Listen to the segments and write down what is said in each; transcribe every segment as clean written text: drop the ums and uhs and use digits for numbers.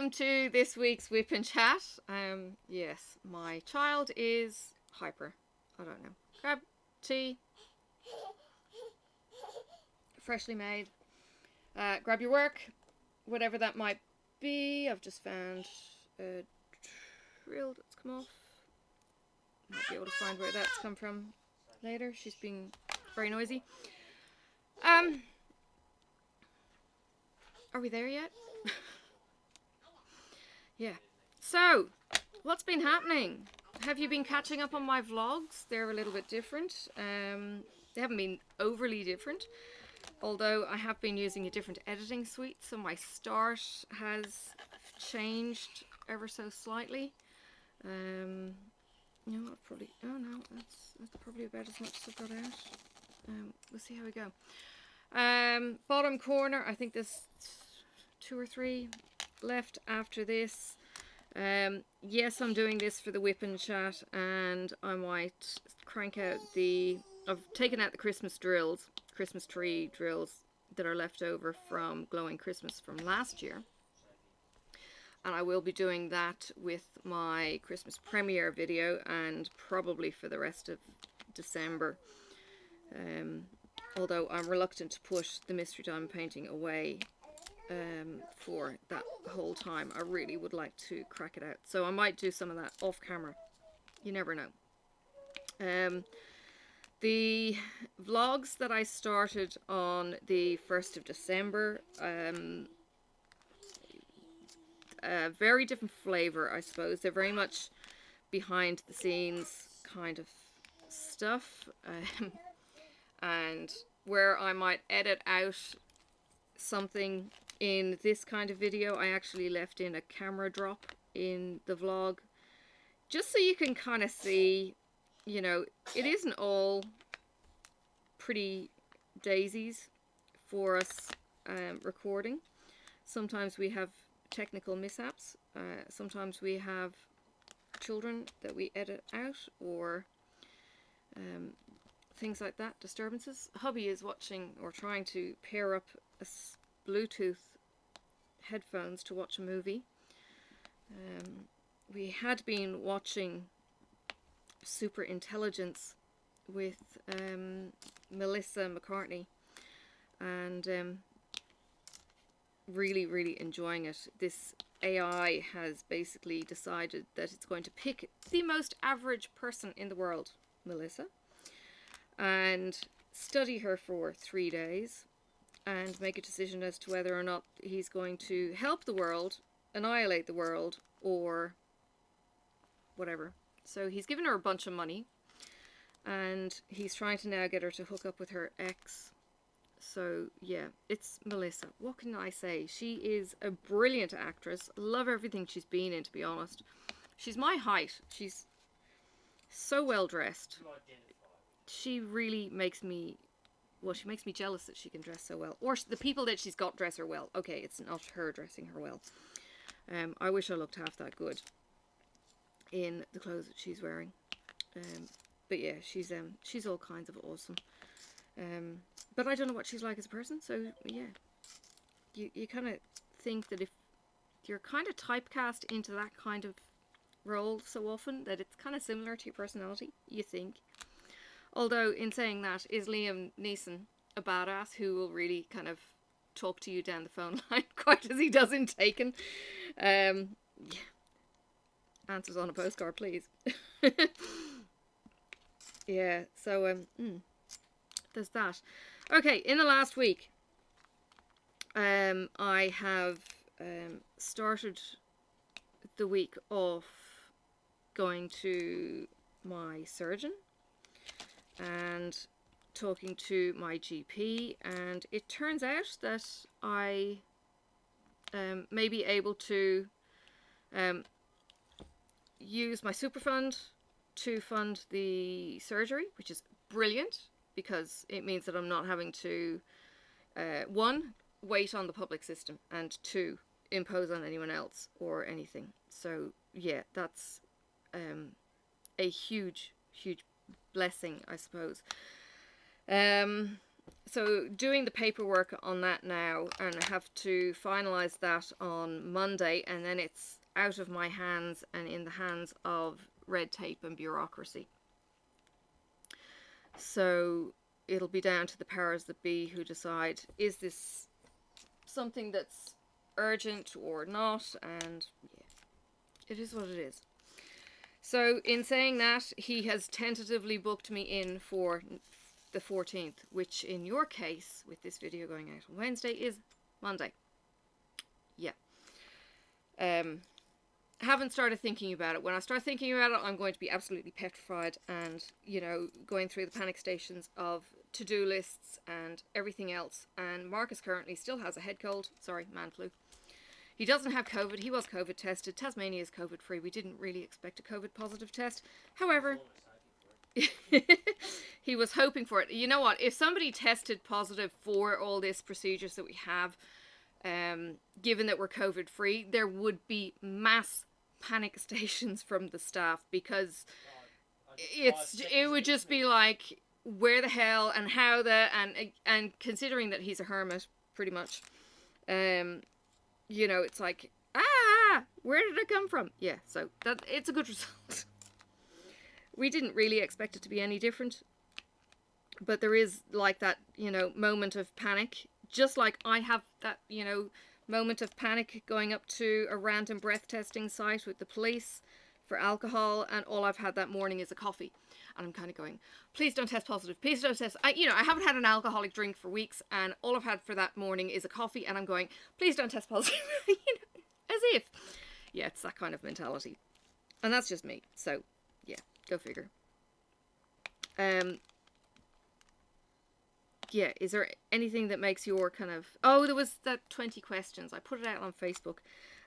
welcome to this week's WiPnChat. Yes, my child is hyper. I don't know. Grab tea, freshly made. Grab your work, whatever that might be. I've just found a drill that's come off. Might be able to find where that's come from later. She's being very noisy. Are we there yet? Yeah. So, what's been happening? Have you been catching up on my vlogs? They're a little bit different. They haven't been overly different, although I have been using a different editing suite, so my start has changed ever so slightly. You know, I've probably, oh no, that's probably about as much as I've got out. We'll see how we go. Bottom corner, I think there's 2 or 3 left after this. Yes, I'm doing this for the WiPnChat, and I might crank out I've taken out the Christmas drills, Christmas tree drills that are left over from Glowing Christmas from last year. And I will be doing that with my Christmas premiere video and probably for the rest of December. Although I'm reluctant to put the Mystery Diamond painting away for that whole time. I really would like to crack it out. So I might do some of that off camera. You never know. The vlogs that I started on the 1st of December, a very different flavour, I suppose. They're very much behind the scenes kind of stuff. And where I might edit out something in this kind of video, I actually left in a camera drop in the vlog, just so you can kind of see, you know, it isn't all pretty daisies for us recording. Sometimes we have technical mishaps, sometimes we have children that we edit out, or things like that, disturbances. Hubby is watching or trying to pair up a Bluetooth headphones to watch a movie. We had been watching Super Intelligence with Melissa McCartney, and really enjoying it. This AI has basically decided that it's going to pick the most average person in the world, Melissa, and study her for 3 days and make a decision as to whether or not he's going to help the world, annihilate the world, or whatever. So he's given her a bunch of money, and he's trying to now get her to hook up with her ex. So yeah, it's Melissa. What can I say? She is a brilliant actress. Love everything she's been in, to be honest. She's my height. She's so well dressed. She really makes me, well, she makes me jealous that she can dress so well. Or the people that she's got dress her well. Okay, it's not her dressing her well. I wish I looked half that good in the clothes that she's wearing. But yeah, she's all kinds of awesome. But I don't know what she's like as a person, so yeah. You kind of think that if you're kind of typecast into that kind of role so often, that it's kind of similar to your personality, you think. Although, in saying that, is Liam Neeson a badass who will really kind of talk to you down the phone line, quite as he does in Taken? Yeah. Answers on a postcard, please. Yeah, so, there's that. Okay, in the last week, I have started the week off going to my surgeon and talking to my GP, and it turns out that I may be able to use my super fund to fund the surgery, which is brilliant, because it means that I'm not having to 1, wait on the public system, and 2, impose on anyone else or anything. So yeah, that's a huge blessing, I suppose. so doing the paperwork on that now, and I have to finalize that on Monday, and then it's out of my hands and in the hands of red tape and bureaucracy. So it'll be down to the powers that be who decide, is this something that's urgent or not? And yeah, it is what it is. So in saying that, he has tentatively booked me in for the 14th, which in your case, with this video going out on Wednesday, is Monday. Yeah. Haven't started thinking about it. When I start thinking about it, I'm going to be absolutely petrified and, you know, going through the panic stations of to-do lists and everything else. And Marcus currently still has a head cold. Sorry, man flu. He doesn't have COVID. He was COVID tested. Tasmania is COVID free. We didn't really expect a COVID positive test. However, he was hoping for it. You know what? If somebody tested positive for all these procedures that we have, given that we're COVID free, there would be mass panic stations from the staff, because it would just be like, where the hell and how the, and considering that he's a hermit pretty much, you know, it's like, where did it come from? Yeah, so that it's a good result. We didn't really expect it to be any different, but there is like that, you know, moment of panic, just like I have that, you know, moment of panic going up to a random breath testing site with the police for alcohol, and all I've had that morning is a coffee, and I'm kind of going, please don't test positive, please don't test. I haven't had an alcoholic drink for weeks, and all I've had for that morning is a coffee, and I'm going, please don't test positive. You know, as if, yeah, it's that kind of mentality, and that's just me. So yeah, go figure. Yeah, is there anything that makes your kind of... Oh, there was that 20 questions. I put it out on Facebook,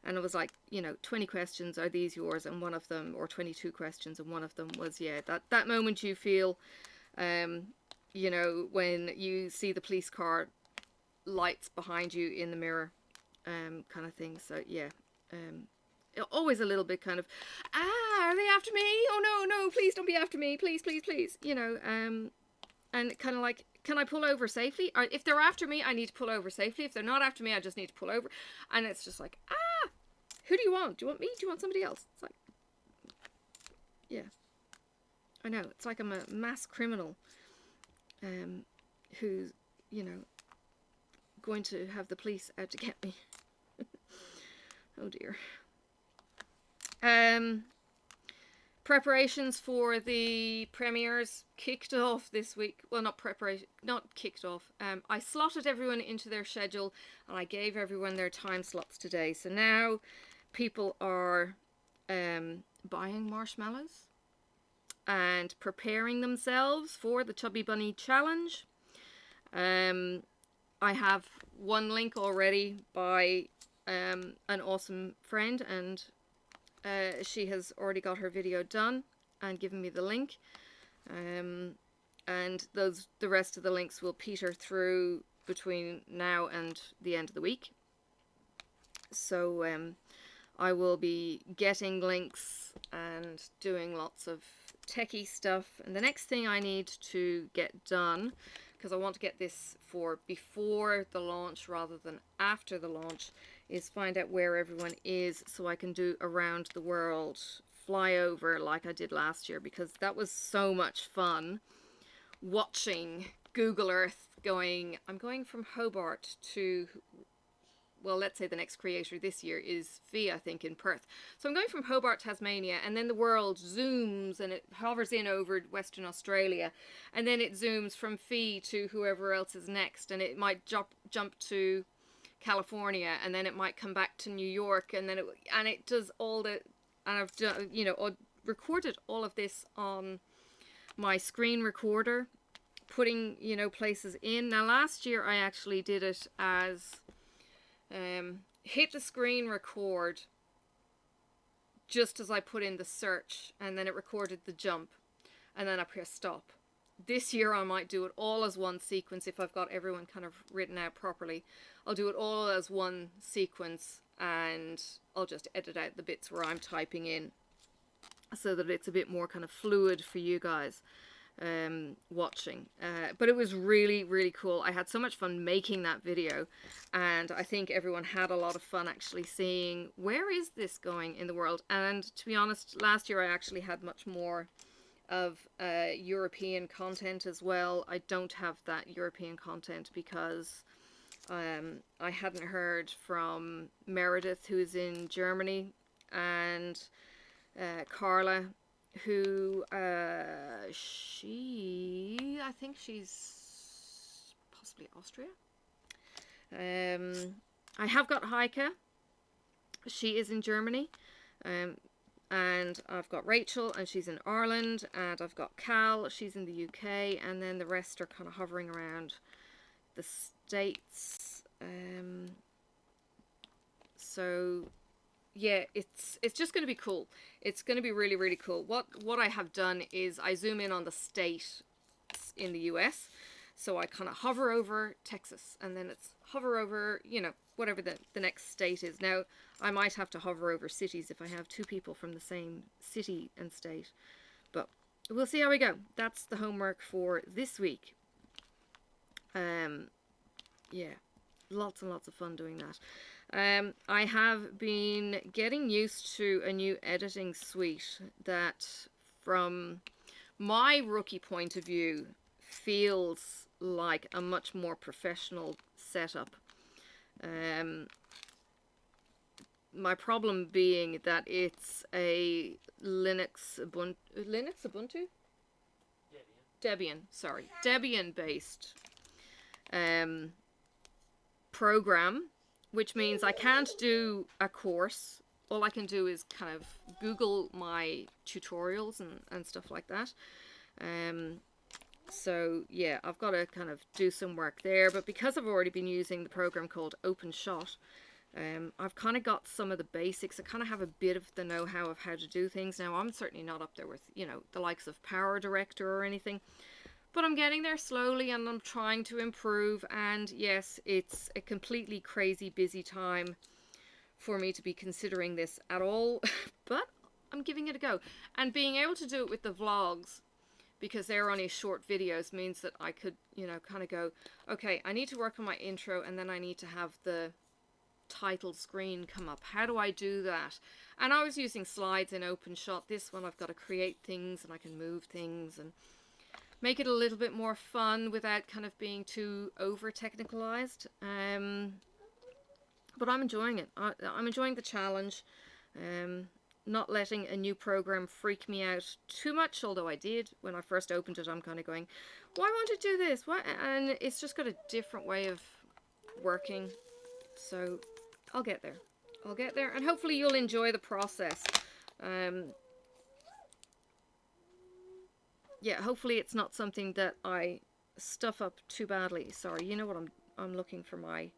and it was like, you know, 20 questions, are these yours? And one of them, or 22 questions, and one of them was, yeah, that moment you feel, you know, when you see the police car lights behind you in the mirror, kind of thing. So, yeah, always a little bit kind of, are they after me? Oh, no, please don't be after me. Please, please, please. You know, and kind of like, can I pull over safely? Or if they're after me, I need to pull over safely. If they're not after me, I just need to pull over. And it's just like, who do you want? Do you want me? Do you want somebody else? It's like, yeah. I know. It's like I'm a mass criminal who's, you know, going to have the police out to get me. Oh, dear. Preparations for the premieres kicked off this week. Well, not kicked off. I slotted everyone into their schedule, and I gave everyone their time slots today. So now people are buying marshmallows and preparing themselves for the Chubby Bunny Challenge. I have one link already by an awesome friend, and she has already got her video done and given me the link, and the rest of the links will peter through between now and the end of the week. So I will be getting links and doing lots of techie stuff. And the next thing I need to get done, because I want to get this for before the launch rather than after the launch, is find out where everyone is so I can do around the world flyover like I did last year, because that was so much fun watching Google Earth going, I'm going from Hobart to, well, let's say the next creator this year is Fee, I think, in Perth. So I'm going from Hobart, Tasmania, and then the world zooms and it hovers in over Western Australia, and then it zooms from Fee to whoever else is next, and it might jump to California, and then it might come back to New York, and then it does all the, and I've done, you know, recorded all of this on my screen recorder, putting, you know, places in. Now last year I actually did it as hit the screen record just as I put in the search, and then it recorded the jump, and then I press stop. This year I might do it all as one sequence if I've got everyone kind of written out properly. I'll do it all as one sequence, and I'll just edit out the bits where I'm typing in so that it's a bit more kind of fluid for you guys. watching. But it was really, really cool. I had so much fun making that video, and I think everyone had a lot of fun actually seeing where is this going in the world. And to be honest, last year I actually had much more of European content as well. I don't have that European content because I hadn't heard from Meredith, who's in Germany, and Carla, who I think she's possibly Austria. I have got Heike. She is in Germany. And I've got Rachel, and she's in Ireland, and I've got Cal, she's in the UK, and then the rest are kind of hovering around the States. So yeah, it's just going to be cool. It's going to be really, really cool. What I have done is I zoom in on the state in the US. So I kind of hover over Texas, and then it's hover over, you know, whatever the next state is. Now, I might have to hover over cities if I have two people from the same city and state. But we'll see how we go. That's the homework for this week. Yeah, lots and lots of fun doing that. I have been getting used to a new editing suite that, from my rookie point of view, feels like a much more professional setup. My problem being that it's a Linux Ubuntu? Debian based program, which means I can't do a course. All I can do is kind of Google my tutorials and stuff like that. So yeah, I've got to kind of do some work there, but because I've already been using the program called OpenShot, I've kind of got some of the basics. I kind of have a bit of the know-how of how to do things. Now, I'm certainly not up there with, you know, the likes of Power Director or anything, but I'm getting there slowly, and I'm trying to improve. And yes, it's a completely crazy busy time for me to be considering this at all, but I'm giving it a go. And being able to do it with the vlogs, because they're only short videos, means that I could, you know, kind of go, okay, I need to work on my intro, and then I need to have the title screen come up. How do I do that? And I was using slides in OpenShot. This one I've got to create things, and I can move things and make it a little bit more fun without kind of being too over technicalized. But I'm enjoying it. I'm enjoying the challenge. Not letting a new program freak me out too much, although I did when I first opened it. I'm kind of going, why won't it do this? Why? And it's just got a different way of working. So I'll get there. I'll get there, and hopefully you'll enjoy the process. Yeah, hopefully it's not something that I stuff up too badly. Sorry, you know what, I'm looking for my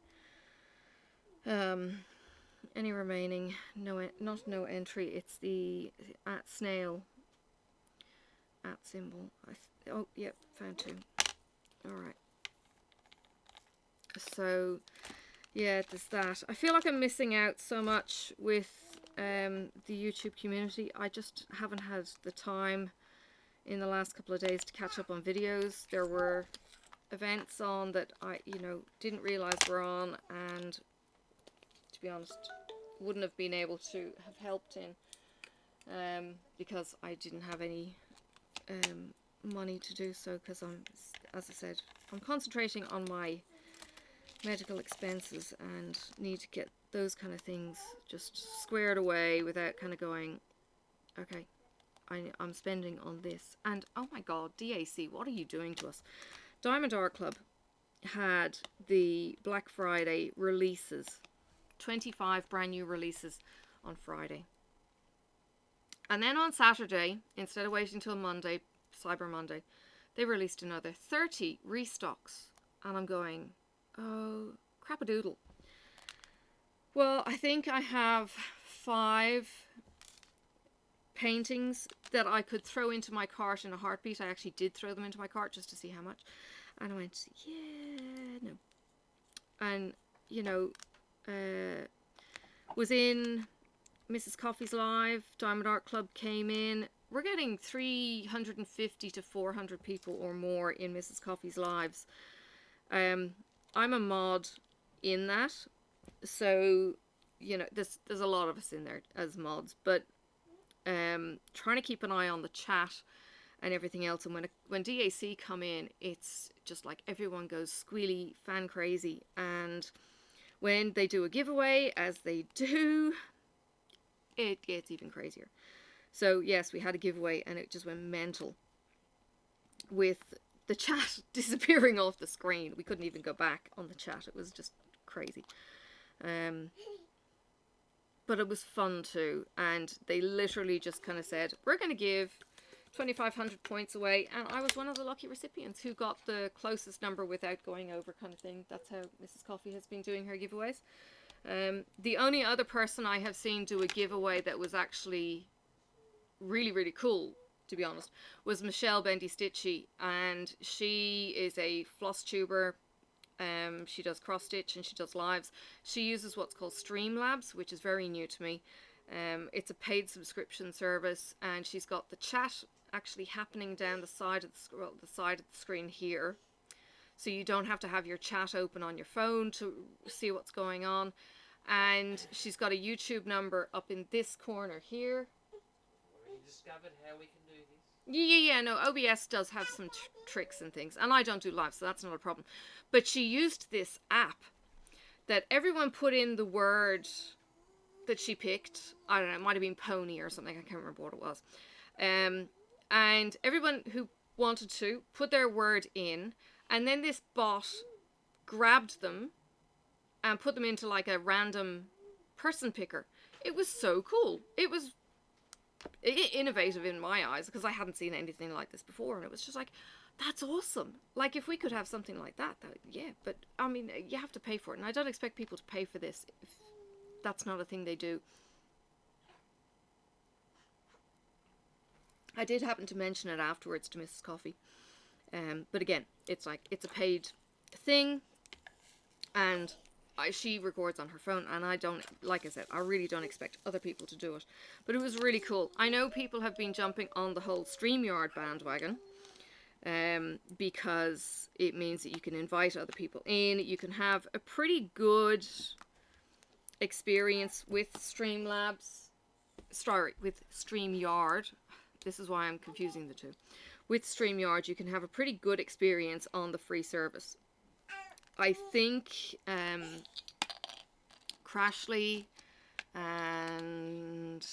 any remaining not no entry. It's the at snail at symbol. Oh, yep, found two. All right. So yeah, there's that. I feel like I'm missing out so much with the YouTube community. I just haven't had the time in the last couple of days to catch up on videos. There were events on that I, you know, didn't realize were on, and to be honest, wouldn't have been able to have helped in because I didn't have any money to do so, because I'm, as I said, I'm concentrating on my medical expenses and need to get those kind of things just squared away without kind of going, okay, I'm spending on this. And oh my god, DAC, what are you doing to us? Diamond Art Club had the Black Friday releases, 25 brand new releases on Friday. And then on Saturday, instead of waiting till Monday, Cyber Monday, they released another 30 restocks. And I'm going, oh, crap-a-doodle. Well, I think I have 5 paintings that I could throw into my cart in a heartbeat. I actually did throw them into my cart just to see how much. And I went, yeah, no. And, you know, was in Mrs. Coffee's live. Diamond Art Club came in. we're getting 350 to 400 people or more in Mrs. Coffee's lives. I'm a mod in that, so you know there's a lot of us in there as mods, but trying to keep an eye on the chat and everything else. And when DAC come in, it's just like everyone goes squealy fan crazy. And when they do a giveaway, as they do, it gets even crazier. So yes, we had a giveaway and it just went mental with the chat disappearing off the screen. We couldn't even go back on the chat. It was just crazy. But it was fun too. And they literally just kind of said, we're going to give 2,500 points away, and I was one of the lucky recipients who got the closest number without going over, kind of thing. That's how Mrs. Coffee has been doing her giveaways. The only other person I have seen do a giveaway that was actually really, really cool, to be honest, was Michelle Bendy Stitchy, and she is a floss tuber. She does cross stitch and she does lives. She uses what's called Streamlabs, which is very new to me. It's a paid subscription service, and she's got the chat actually happening down the side of the screen here, so you don't have to have your chat open on your phone to see what's going on. And she's got a YouTube number up in this corner here. Have you discovered how we can do this? Yeah, no, OBS does have some tricks and things, and I don't do live, so that's not a problem. But she used this app that everyone put in the word that she picked. I don't know, it might have been pony or something, I can't remember what it was. And everyone who wanted to put their word in, and then this bot grabbed them and put them into like a random person picker. It was so cool. It was innovative in my eyes, because I hadn't seen anything like this before, and it was just like, that's awesome. Like, if we could have something like that, yeah, but I mean, you have to pay for it, and I don't expect people to pay for this if that's not a thing they do. I did happen to mention it afterwards to Mrs. Coffee, but again, it's like, it's a paid thing, and she records on her phone, and I don't, like I said, I really don't expect other people to do it. But it was really cool. I know people have been jumping on the whole StreamYard bandwagon, because it means that you can invite other people in. You can have a pretty good experience with with StreamYard. This is why I'm confusing the two. With StreamYard, you can have a pretty good experience on the free service. I think Crashly and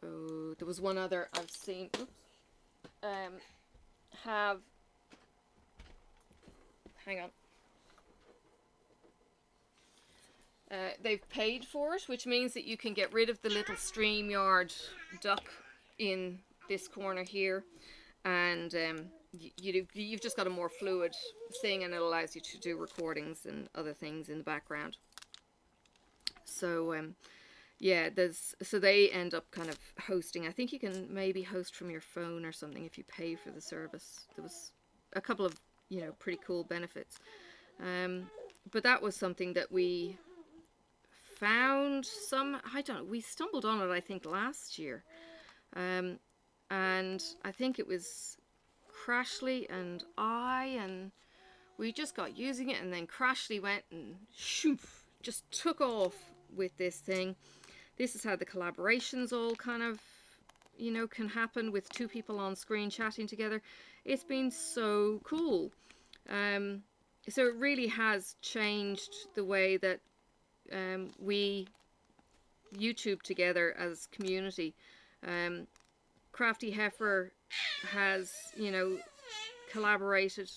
there was one other I've seen, have, hang on, they've paid for it, which means that you can get rid of the little StreamYard duck in this corner here, and you've just got a more fluid thing, and it allows you to do recordings and other things in the background. So yeah, so they end up kind of hosting. I think you can maybe host from your phone or something if you pay for the service. There was a couple of, you know, pretty cool benefits. But that was something that we found we stumbled on it, I think, last year. And I think it was Crashly and we just got using it, and then Crashly went and just took off with this thing. This is how the collaborations all kind of, you know, can happen with two people on screen chatting together. It's been so cool. So it really has changed the way that we YouTube together as community. Crafty Heifer has, you know, collaborated,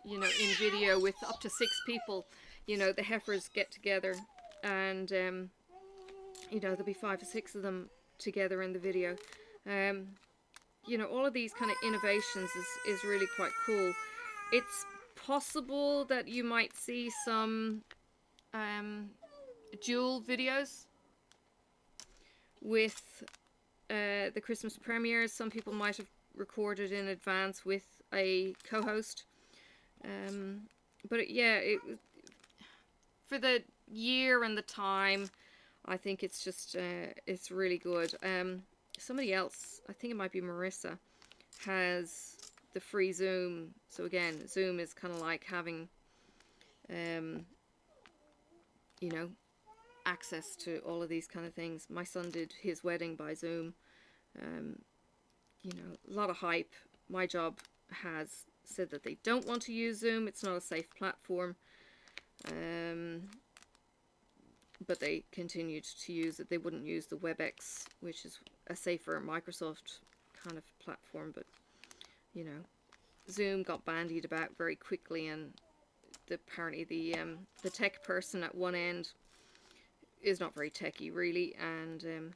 you know, in video with up to 6 people. You know, the heifers get together, and you know, there'll be 5 or 6 of them together in the video. You know, all of these kind of innovations is really quite cool. It's possible that you might see some dual videos with the Christmas premieres. Some people might have recorded in advance with a co-host. But yeah, for the year and the time, I think it's just it's really good. somebody else, I think it might be Marissa, has the free Zoom. So again, Zoom is kind of like having, you know, access to all of these kind of things. My son did his wedding by Zoom. You know, a lot of hype. My job has said that they don't want to use Zoom. It's not a safe platform. But they continued to use it. They wouldn't use the WebEx, which is a safer Microsoft kind of platform. But, you know, Zoom got bandied about very quickly, and apparently the tech person at one end is not very techy, really, and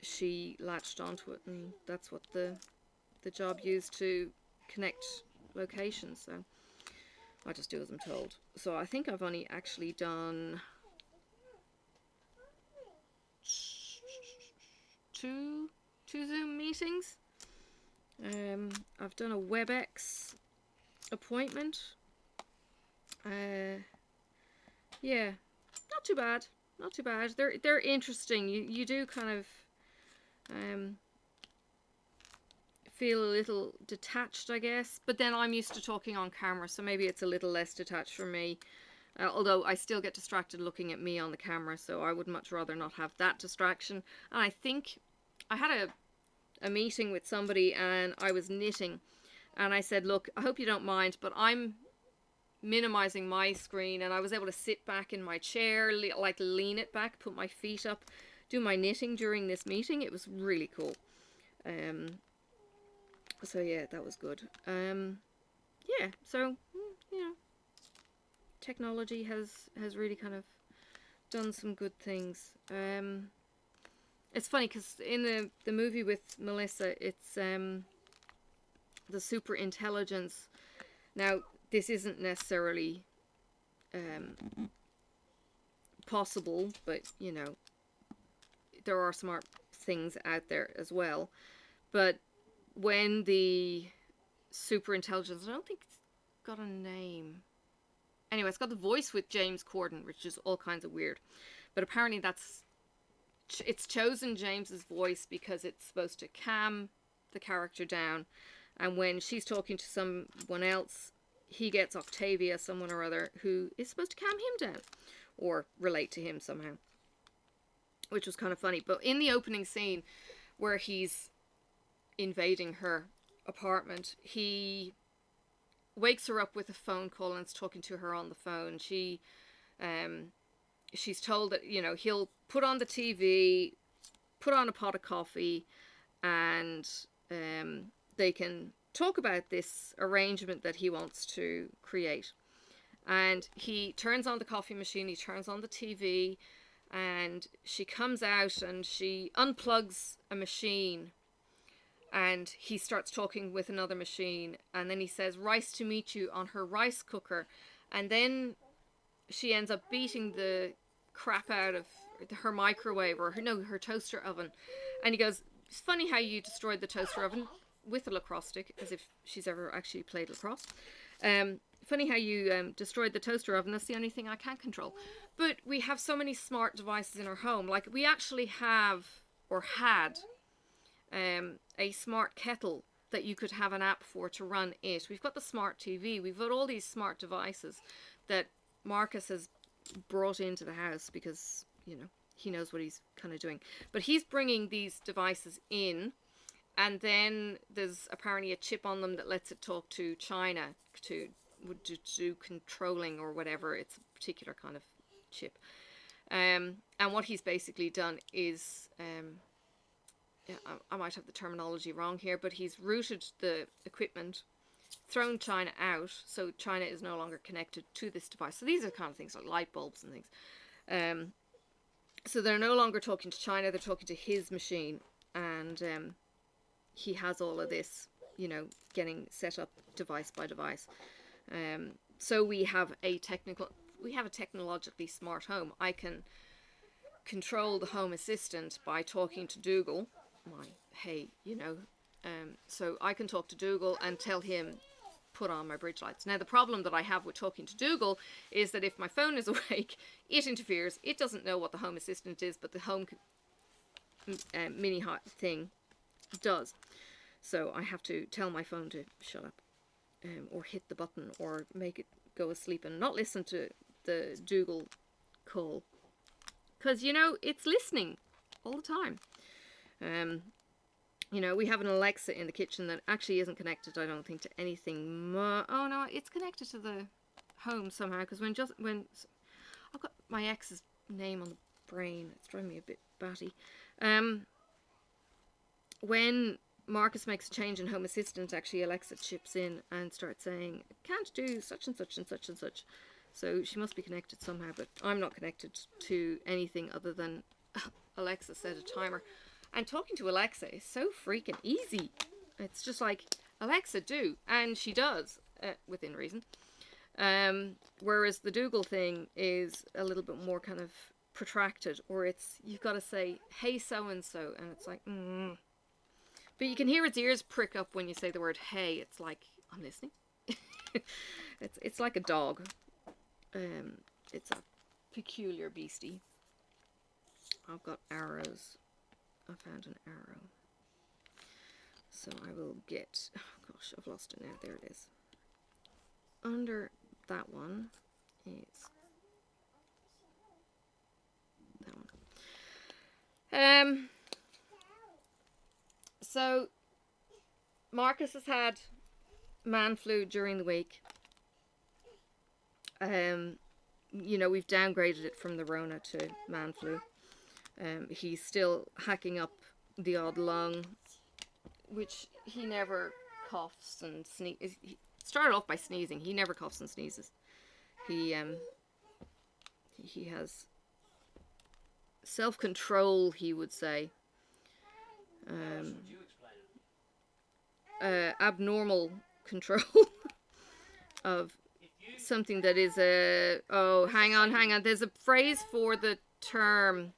she latched onto it, and that's what the job used to connect locations. So I just do as I'm told. So I think I've only actually done two Zoom meetings. I've done a WebEx appointment. Yeah, not too bad. Not too bad. They're interesting. You do kind of feel a little detached, I guess. But then I'm used to talking on camera, so maybe it's a little less detached for me. Although I still get distracted looking at me on the camera, so I would much rather not have that distraction. And I think I had a meeting with somebody, and I was knitting, and I said, look, I hope you don't mind, but I'm minimizing my screen, and I was able to sit back in my chair, like lean it back, put my feet up, do my knitting during this meeting. It was really cool. So yeah, that was good. Yeah, so you know, technology has really kind of done some good things. It's funny because in the movie with Melissa, it's the super intelligence. Now, this isn't necessarily possible, but you know, there are smart things out there as well. But when the super intelligence, I don't think it's got a name. Anyway, it's got the voice with James Corden, which is all kinds of weird. But apparently it's chosen James's voice because it's supposed to calm the character down. And when she's talking to someone else, he gets Octavia, someone or other, who is supposed to calm him down or relate to him somehow, which was kind of funny. But in the opening scene where he's invading her apartment, he wakes her up with a phone call and is talking to her on the phone. She's told that, you know, he'll put on the TV, put on a pot of coffee, and they can talk about this arrangement that he wants to create. And he turns on the coffee machine, he turns on the TV, and she comes out and she unplugs a machine, and he starts talking with another machine, and then he says rice to meet you on her rice cooker, and then she ends up beating the crap out of her microwave, or her toaster oven. And he goes, it's funny how you destroyed the toaster oven with a lacrosse stick, as if she's ever actually played lacrosse. Funny how you destroyed the toaster oven. That's the only thing I can't control. But we have so many smart devices in our home. Like, we actually have, or had, a smart kettle that you could have an app for to run it. We've got the smart TV. We've got all these smart devices that Marcus has brought into the house because, you know, he knows what he's kind of doing. But he's bringing these devices in, and then there's apparently a chip on them that lets it talk to China to do controlling or whatever. It's a particular kind of chip. And what he's basically done is, yeah, I might have the terminology wrong here, but he's routed the equipment, thrown China out, so China is no longer connected to this device. So these are kind of things like light bulbs and things. So they're no longer talking to China, they're talking to his machine, and he has all of this, you know, getting set up device by device. So we have a technologically smart home. I can control the home assistant by talking to Dougal. So I can talk to Dougal and tell him, put on my bridge lights. Now, the problem that I have with talking to Dougal is that if my phone is awake, it interferes. It doesn't know what the home assistant is, but the home mini hot thing does. So I have to tell my phone to shut up, or hit the button, or make it go asleep and not listen to the Dougal call. Because, you know, it's listening all the time. You know, we have an Alexa in the kitchen that actually isn't connected, I don't think, to anything. Oh no, it's connected to the home somehow. Because when I've got my ex's name on the brain, it's driving me a bit batty. When Marcus makes a change in Home Assistant, actually Alexa chips in and starts saying, can't do such and such and such and such. So she must be connected somehow, but I'm not connected to anything other than Alexa set a timer. And talking to Alexa is so freaking easy. It's just like, Alexa, do. And she does, within reason. Whereas the Dougal thing is a little bit more kind of protracted, or you've got to say, hey, so-and-so, and it's like, But you can hear its ears prick up when you say the word hey. It's like, I'm listening. It's like a dog. It's a peculiar beastie. I've got arrows. I found an arrow. So I will get... Oh gosh, I've lost it now. There it is. Under that one is... that one. So, Marcus has had man flu during the week. You know, we've downgraded it from the Rona to man flu. He's still hacking up the odd lung, which he never coughs and sneezes. He started off by sneezing. He never coughs and sneezes. He has self-control, he would say. Abnormal control of something that is a... Oh, hang on. There's a phrase for the term.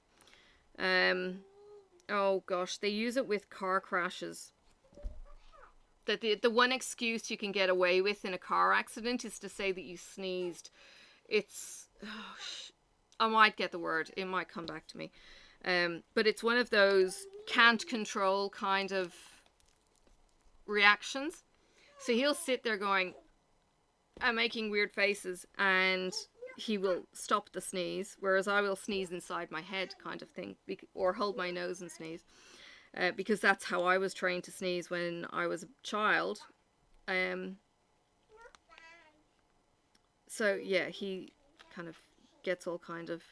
Oh gosh, they use it with car crashes. That the one excuse you can get away with in a car accident is to say that you sneezed. It's... I might get the word. It might come back to me. But it's one of those can't control kind of reactions. So he'll sit there going, making weird faces, and he will stop the sneeze, whereas I will sneeze inside my head kind of thing, or hold my nose and sneeze, because that's how I was trained to sneeze when I was a child. So yeah, he kind of gets all kind of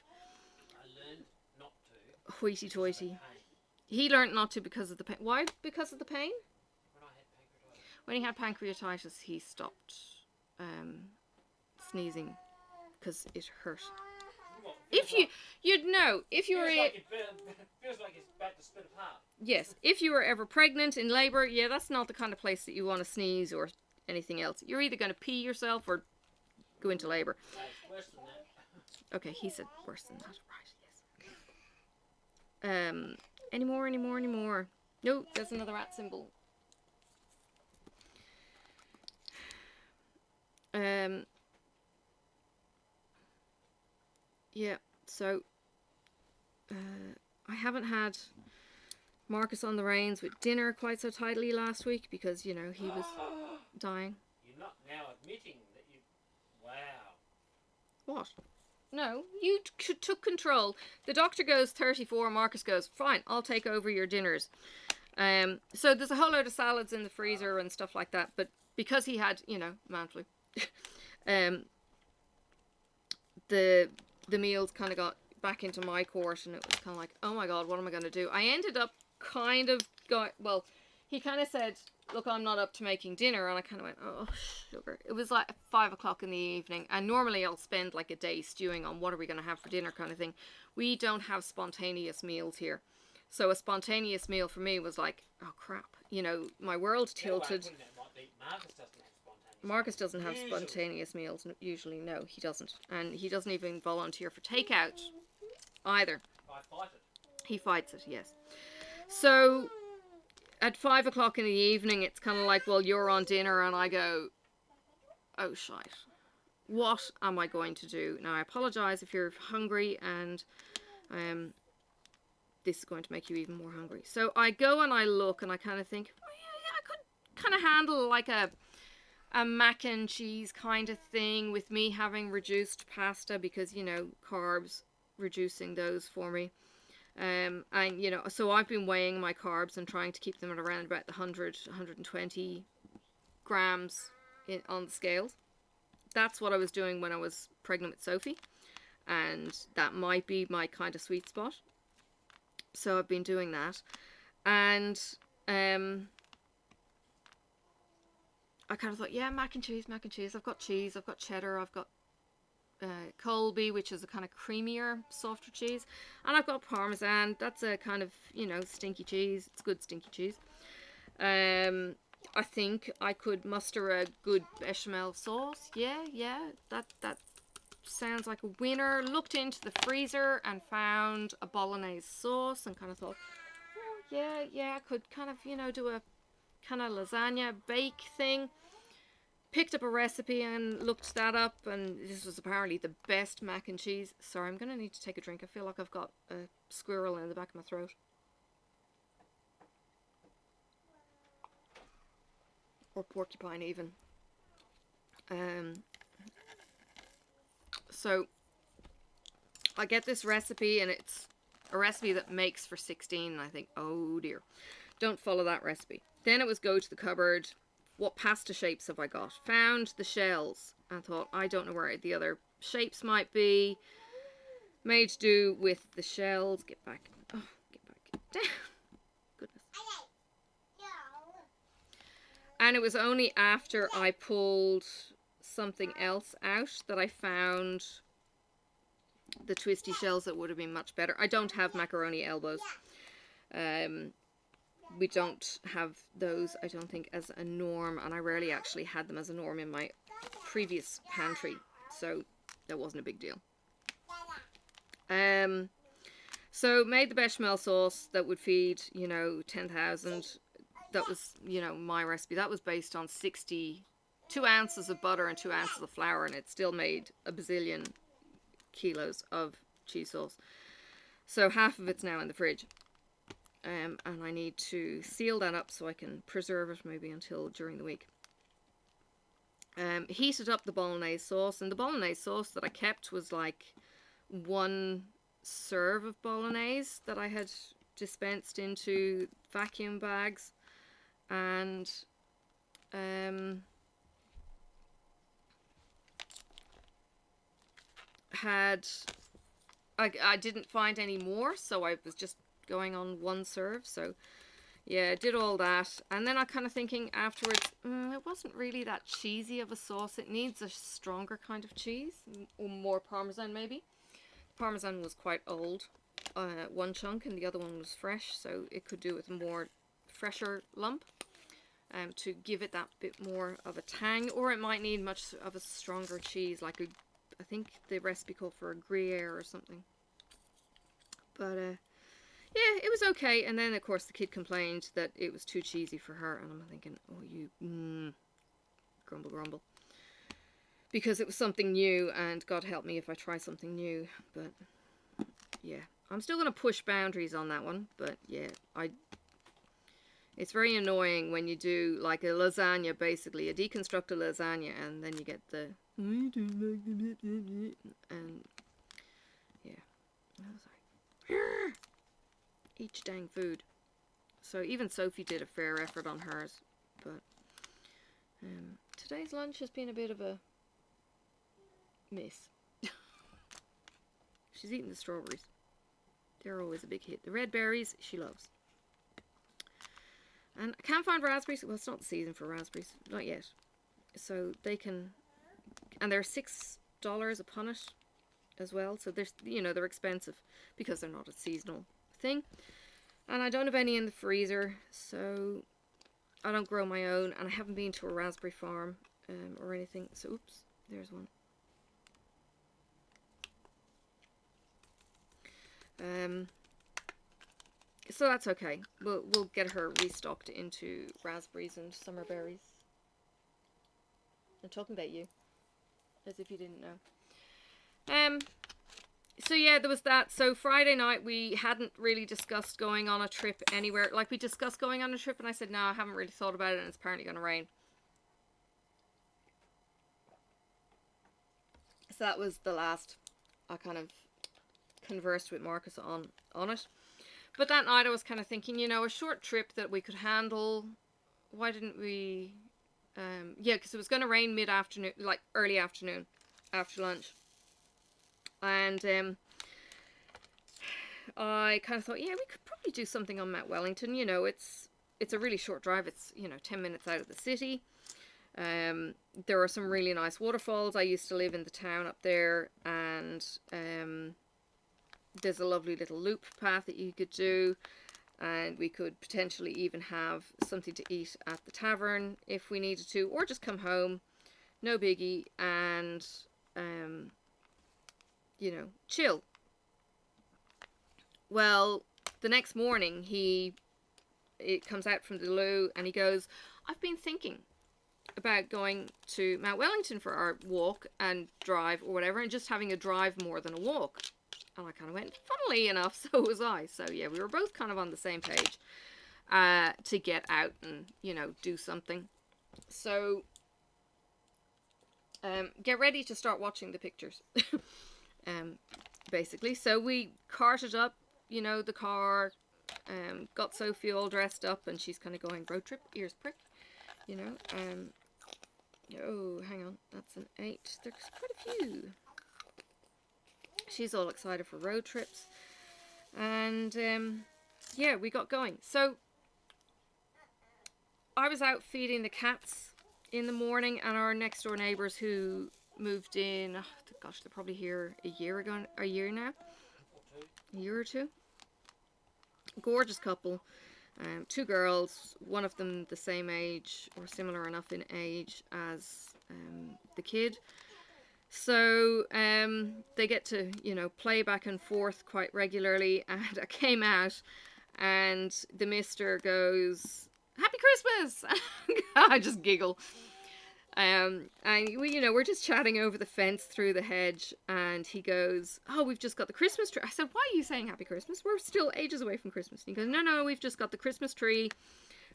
hoity-toity. He learned not to because of the pain. Why? Because of the pain? When he had pancreatitis, he stopped sneezing because it hurt. If you'd know, if you were... Feels like it's about to split apart. Yes, if you were ever pregnant, in labour, yeah, that's not the kind of place that you want to sneeze or anything else. You're either going to pee yourself or go into labour. No, it's worse than that. Okay, he said worse than that. Right, yes. Any more? No, there's another rat symbol. Yeah, so I haven't had Marcus on the reins with dinner quite so tightly last week because, you know, he was dying. You're not now admitting that you... Wow. What? No, you took control. The doctor goes 34, Marcus goes, fine, I'll take over your dinners. So there's a whole load of salads in the freezer and stuff like that, but because he had, you know, man flu, the meals kind of got back into my court, and it was kind of like, oh my god, what am I going to do? I ended up kind of well, he kind of said, look, I'm not up to making dinner, and I kind of went, oh, sugar. It was like 5 o'clock in the evening, and normally I'll spend like a day stewing on what are we going to have for dinner kind of thing. We don't have spontaneous meals here. So a spontaneous meal for me was like, oh crap, you know, my world tilted. Marcus doesn't have spontaneous meals usually. No, he doesn't. And he doesn't even volunteer for takeout either. I fight it. He fights it, yes. So at 5 o'clock in the evening, it's kind of like, well, you're on dinner, and I go, oh shite, what am I going to do? Now, I apologise if you're hungry, and this is going to make you even more hungry. So I go and I look and I kind of think, oh yeah, I could kind of handle like a mac and cheese kind of thing with me having reduced pasta because, you know, carbs, reducing those for me. And, you know, so I've been weighing my carbs and trying to keep them at around about the 100, 120 grams on the scales. That's what I was doing when I was pregnant with Sophie. And that might be my kind of sweet spot. So I've been doing that. And I kind of thought, yeah, mac and cheese. I've got cheese, I've got cheddar, I've got Colby, which is a kind of creamier, softer cheese. And I've got Parmesan. That's a kind of, you know, stinky cheese. It's good stinky cheese. I think I could muster a good bechamel sauce. Yeah, that sounds like a winner. Looked into the freezer and found a bolognese sauce and kind of thought, oh, yeah, I could kind of, you know, do a kind of lasagna bake thing. Picked up a recipe and looked that up, and this was apparently the best mac and cheese. Sorry, I'm going to need to take a drink. I feel like I've got a squirrel in the back of my throat. Or porcupine even. So I get this recipe, and it's a recipe that makes for 16, and I think, oh dear, don't follow that recipe. Then it was go to the cupboard. What pasta shapes have I got? Found the shells. I thought, I don't know where the other shapes might be. Made to do with the shells. Get back. Oh, get back down. Goodness. And it was only after I pulled something else out that I found the twisty shells that would have been much better. I don't have macaroni elbows. We don't have those, I don't think, as a norm, and I rarely actually had them as a norm in my previous pantry, so that wasn't a big deal. So made the bechamel sauce that would feed, you know, 10,000. That was, you know, my recipe. That was based on 2 ounces of butter and 2 ounces of flour, and it still made a bazillion kilos of cheese sauce. So half of it's now in the fridge. And I need to seal that up so I can preserve it maybe until during the week. Heated up the bolognese sauce, and the bolognese sauce that I kept was like 1 serve of bolognese that I had dispensed into vacuum bags, and I didn't find any more, so I was just going on 1 serve. So yeah, I did all that, and then I kind of thinking afterwards, it wasn't really that cheesy of a sauce. It needs a stronger kind of cheese, or more Parmesan maybe. Parmesan was quite old, 1 chunk, and the other one was fresh, so it could do with a more fresher lump to give it that bit more of a tang, or it might need much of a stronger cheese, like I think the recipe called for a Gruyere or something. But yeah, it was okay. And then, of course, the kid complained that it was too cheesy for her. And I'm thinking, oh, you, grumble, grumble. Because it was something new, and God help me if I try something new. But, yeah, I'm still going to push boundaries on that one. But, yeah, it's very annoying when you do, like, a lasagna, basically. A deconstructed lasagna, and then you get the, and, yeah. Oh, sorry. Each dang food. So even Sophie did a fair effort on hers, but today's lunch has been a bit of a miss. She's eating the strawberries. They're always a big hit. The red berries she loves. And I can't find raspberries. Well, it's not the season for raspberries. Not yet. So they can, and they're $6 a punnet as well. So they're, you know, they're expensive because they're not a seasonal thing. And I don't have any in the freezer, so I don't grow my own, and I haven't been to a raspberry farm or anything. So oops, there's one. So that's okay. We'll get her restocked into raspberries and summer berries. I'm talking about you, as if you didn't know. So yeah, there was that. So Friday night we hadn't really discussed going on a trip anywhere. Like, we discussed going on a trip and I said, no, I haven't really thought about it, and it's apparently going to rain. So that was the last I kind of conversed with Marcus on it. But that night I was kind of thinking, you know, a short trip that we could handle. Why didn't we... yeah, because it was going to rain mid-afternoon, like early afternoon, after lunch. And I kind of thought, yeah, we could probably do something on Mount Wellington. You know, it's a really short drive. It's, you know, 10 minutes out of the city. There are some really nice waterfalls. I used to live in the town up there, and there's a lovely little loop path that you could do, and we could potentially even have something to eat at the tavern if we needed to, or just come home, no biggie, and you know, chill. Well, the next morning it comes out from the loo and he goes, I've been thinking about going to Mount Wellington for our walk and drive or whatever, and just having a drive more than a walk. And I kind of went, funnily enough, so was I. So yeah, we were both kind of on the same page to get out and, you know, do something. So get ready to start watching the pictures. Basically, so we carted up, you know, the car, got Sophie all dressed up, and she's kind of going road trip, ears prick, you know. Oh, hang on, that's an 8. There's quite a few. She's all excited for road trips, and yeah, we got going. So I was out feeding the cats in the morning, and our next door neighbours who moved in, oh, gosh, they're probably here a year now, a year or two. Gorgeous couple, 2 girls, one of them the same age or similar enough in age as the kid. So they get to, you know, play back and forth quite regularly. And I came out and the mister goes, "Happy Christmas!" I just giggle. And we, you know, we're just chatting over the fence through the hedge, and he goes, "Oh, we've just got the Christmas tree." I said, "Why are you saying Happy Christmas? We're still ages away from Christmas." And he goes, No, we've just got the Christmas tree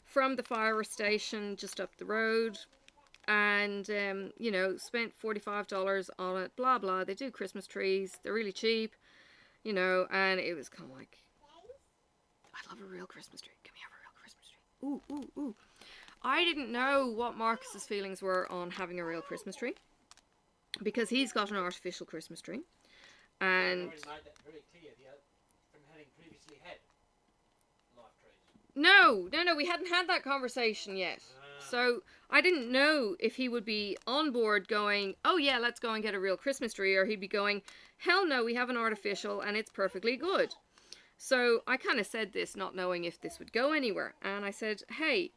from the fire station just up the road, and you know, spent $45 on it, blah blah. They do Christmas trees, they're really cheap, you know. And it was kind of like, I love a real Christmas tree. Can we have a real Christmas tree? Ooh, ooh, ooh. I didn't know what Marcus's feelings were on having a real Christmas tree, because he's got an artificial Christmas tree. And made that very clear from having previously had live trees. No, we hadn't had that conversation yet. So I didn't know if he would be on board going, "Oh yeah, let's go and get a real Christmas tree," or he'd be going, "Hell no, we have an artificial and it's perfectly good." So I kind of said this not knowing if this would go anywhere, and I said, "Hey,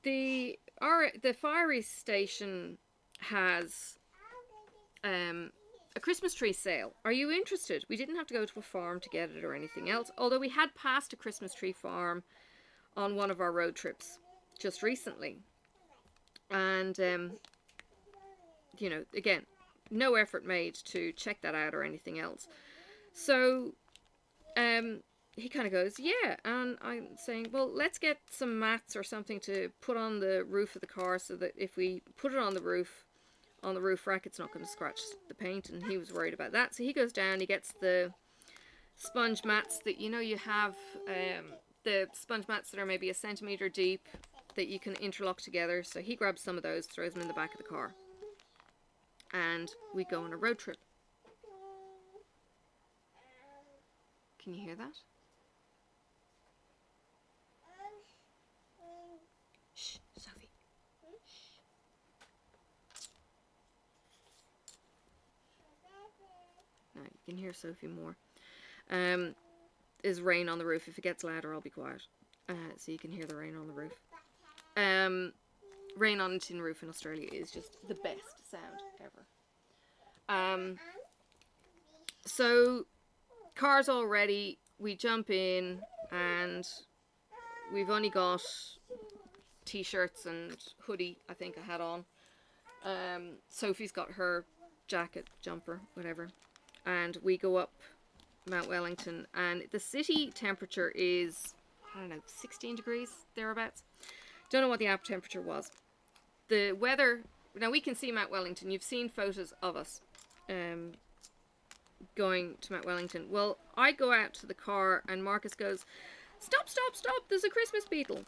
the fiery station has a Christmas tree sale. Are you interested?" We didn't have to go to a farm to get it or anything else, although we had passed a Christmas tree farm on one of our road trips just recently. And you know, again, no effort made to check that out or anything else. So he kind of goes, "Yeah," and I'm saying, "Well, let's get some mats or something to put on the roof of the car, so that if we put it on the roof rack, it's not going to scratch the paint." And he was worried about that, so he goes down, he gets the sponge mats that, you know, you have the sponge mats that are maybe a centimetre deep that you can interlock together. So he grabs some of those, throws them in the back of the car, and we go on a road trip. Can you hear that? Shh, Sophie. Shh. No, you can hear Sophie more. Is rain on the roof. If it gets louder, I'll be quiet. So you can hear the rain on the roof. Rain on a tin roof in Australia is just the best sound ever. So car's all ready. We jump in, and we've only got t-shirts and hoodie, I think I had on. Sophie's got her jacket, jumper, whatever. And we go up Mount Wellington, and the city temperature is, I don't know, 16 degrees, thereabouts. Don't know what the app temperature was. The weather, now we can see Mount Wellington. You've seen photos of us going to Mount Wellington. Well, I go out to the car and Marcus goes, stop, stop, stop, there's a Christmas beetle.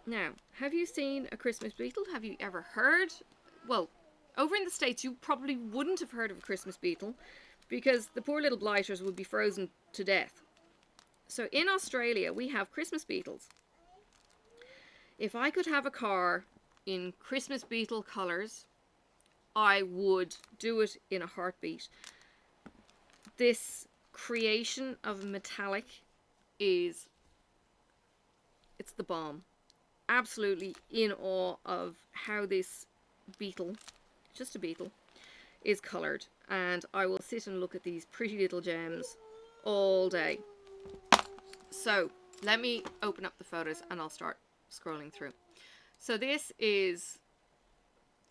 Now, have you seen a Christmas beetle? Have you ever heard? Well, over in the States, you probably wouldn't have heard of a Christmas beetle because the poor little blighters would be frozen to death. So in Australia, we have Christmas beetles. If I could have a car in Christmas beetle colours, I would do it in a heartbeat. This creation of metallic it's the bomb. Absolutely in awe of how this beetle, just a beetle, is coloured. And I will sit and look at these pretty little gems all day. So let me open up the photos and I'll start scrolling through. So this is,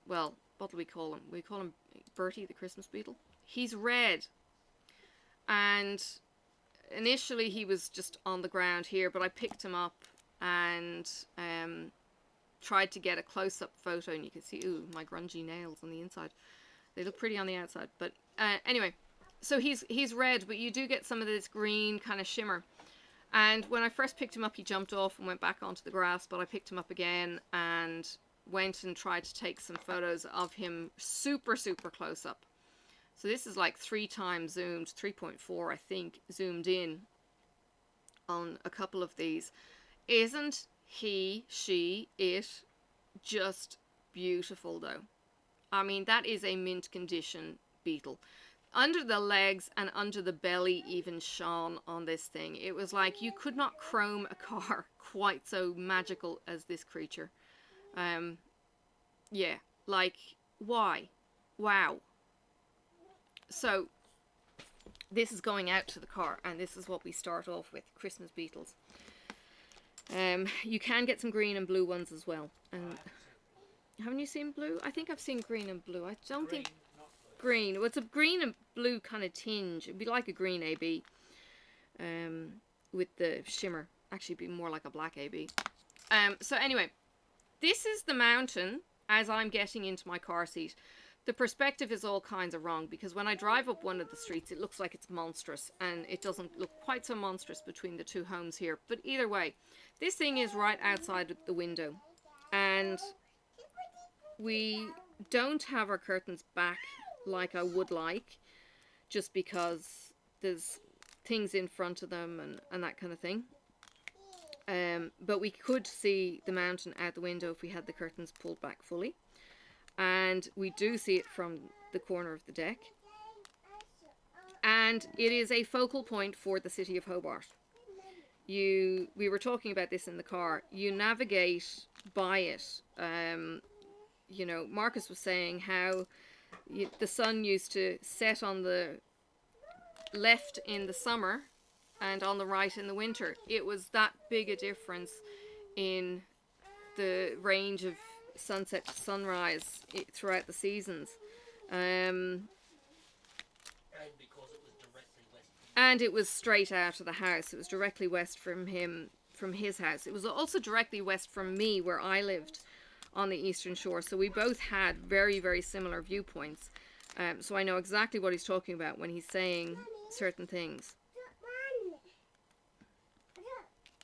well, what do we call him? We call him Bertie the Christmas beetle. He's red. And initially he was just on the ground here, but I picked him up and tried to get a close-up photo, and you can see, ooh, my grungy nails on the inside. They look pretty on the outside, but anyway, so he's red, but you do get some of this green kind of shimmer. And when I first picked him up, he jumped off and went back onto the grass, but I picked him up again and went and tried to take some photos of him super, super close up. So this is like 3 times zoomed, 3.4 I think, zoomed in on a couple of these. Isn't he, she, it just beautiful though? I mean, that is a mint condition beetle. Under the legs and under the belly even shone on this thing. It was like you could not chrome a car quite so magical as this creature. Yeah, like, why? Wow. So this is going out to the car, and this is what we start off with, Christmas beetles. You can get some green and blue ones as well. And haven't you seen blue? I think I've seen green and blue. I don't think green. Well, it's a green and blue kind of tinge. It'd be like a green AB with the shimmer. Actually, it'd be more like a black AB. So anyway, this is the mountain as I'm getting into my car seat. The perspective is all kinds of wrong because when I drive up one of the streets, it looks like it's monstrous, and it doesn't look quite so monstrous between the two homes here. But either way, this thing is right outside the window, and we don't have our curtains back like I would like, just because there's things in front of them and that kind of thing. But we could see the mountain out the window if we had the curtains pulled back fully. And we do see it from the corner of the deck. And it is a focal point for the city of Hobart. We were talking about this in the car. You navigate by it. You know, Marcus was saying how the sun used to set on the left in the summer and on the right in the winter. It was that big a difference in the range of sunset to sunrise throughout the seasons. And it was straight out of the house. It was directly west from his house. It was also directly west from me where I lived on the Eastern Shore. So we both had very, very similar viewpoints. So I know exactly what he's talking about when he's saying certain things.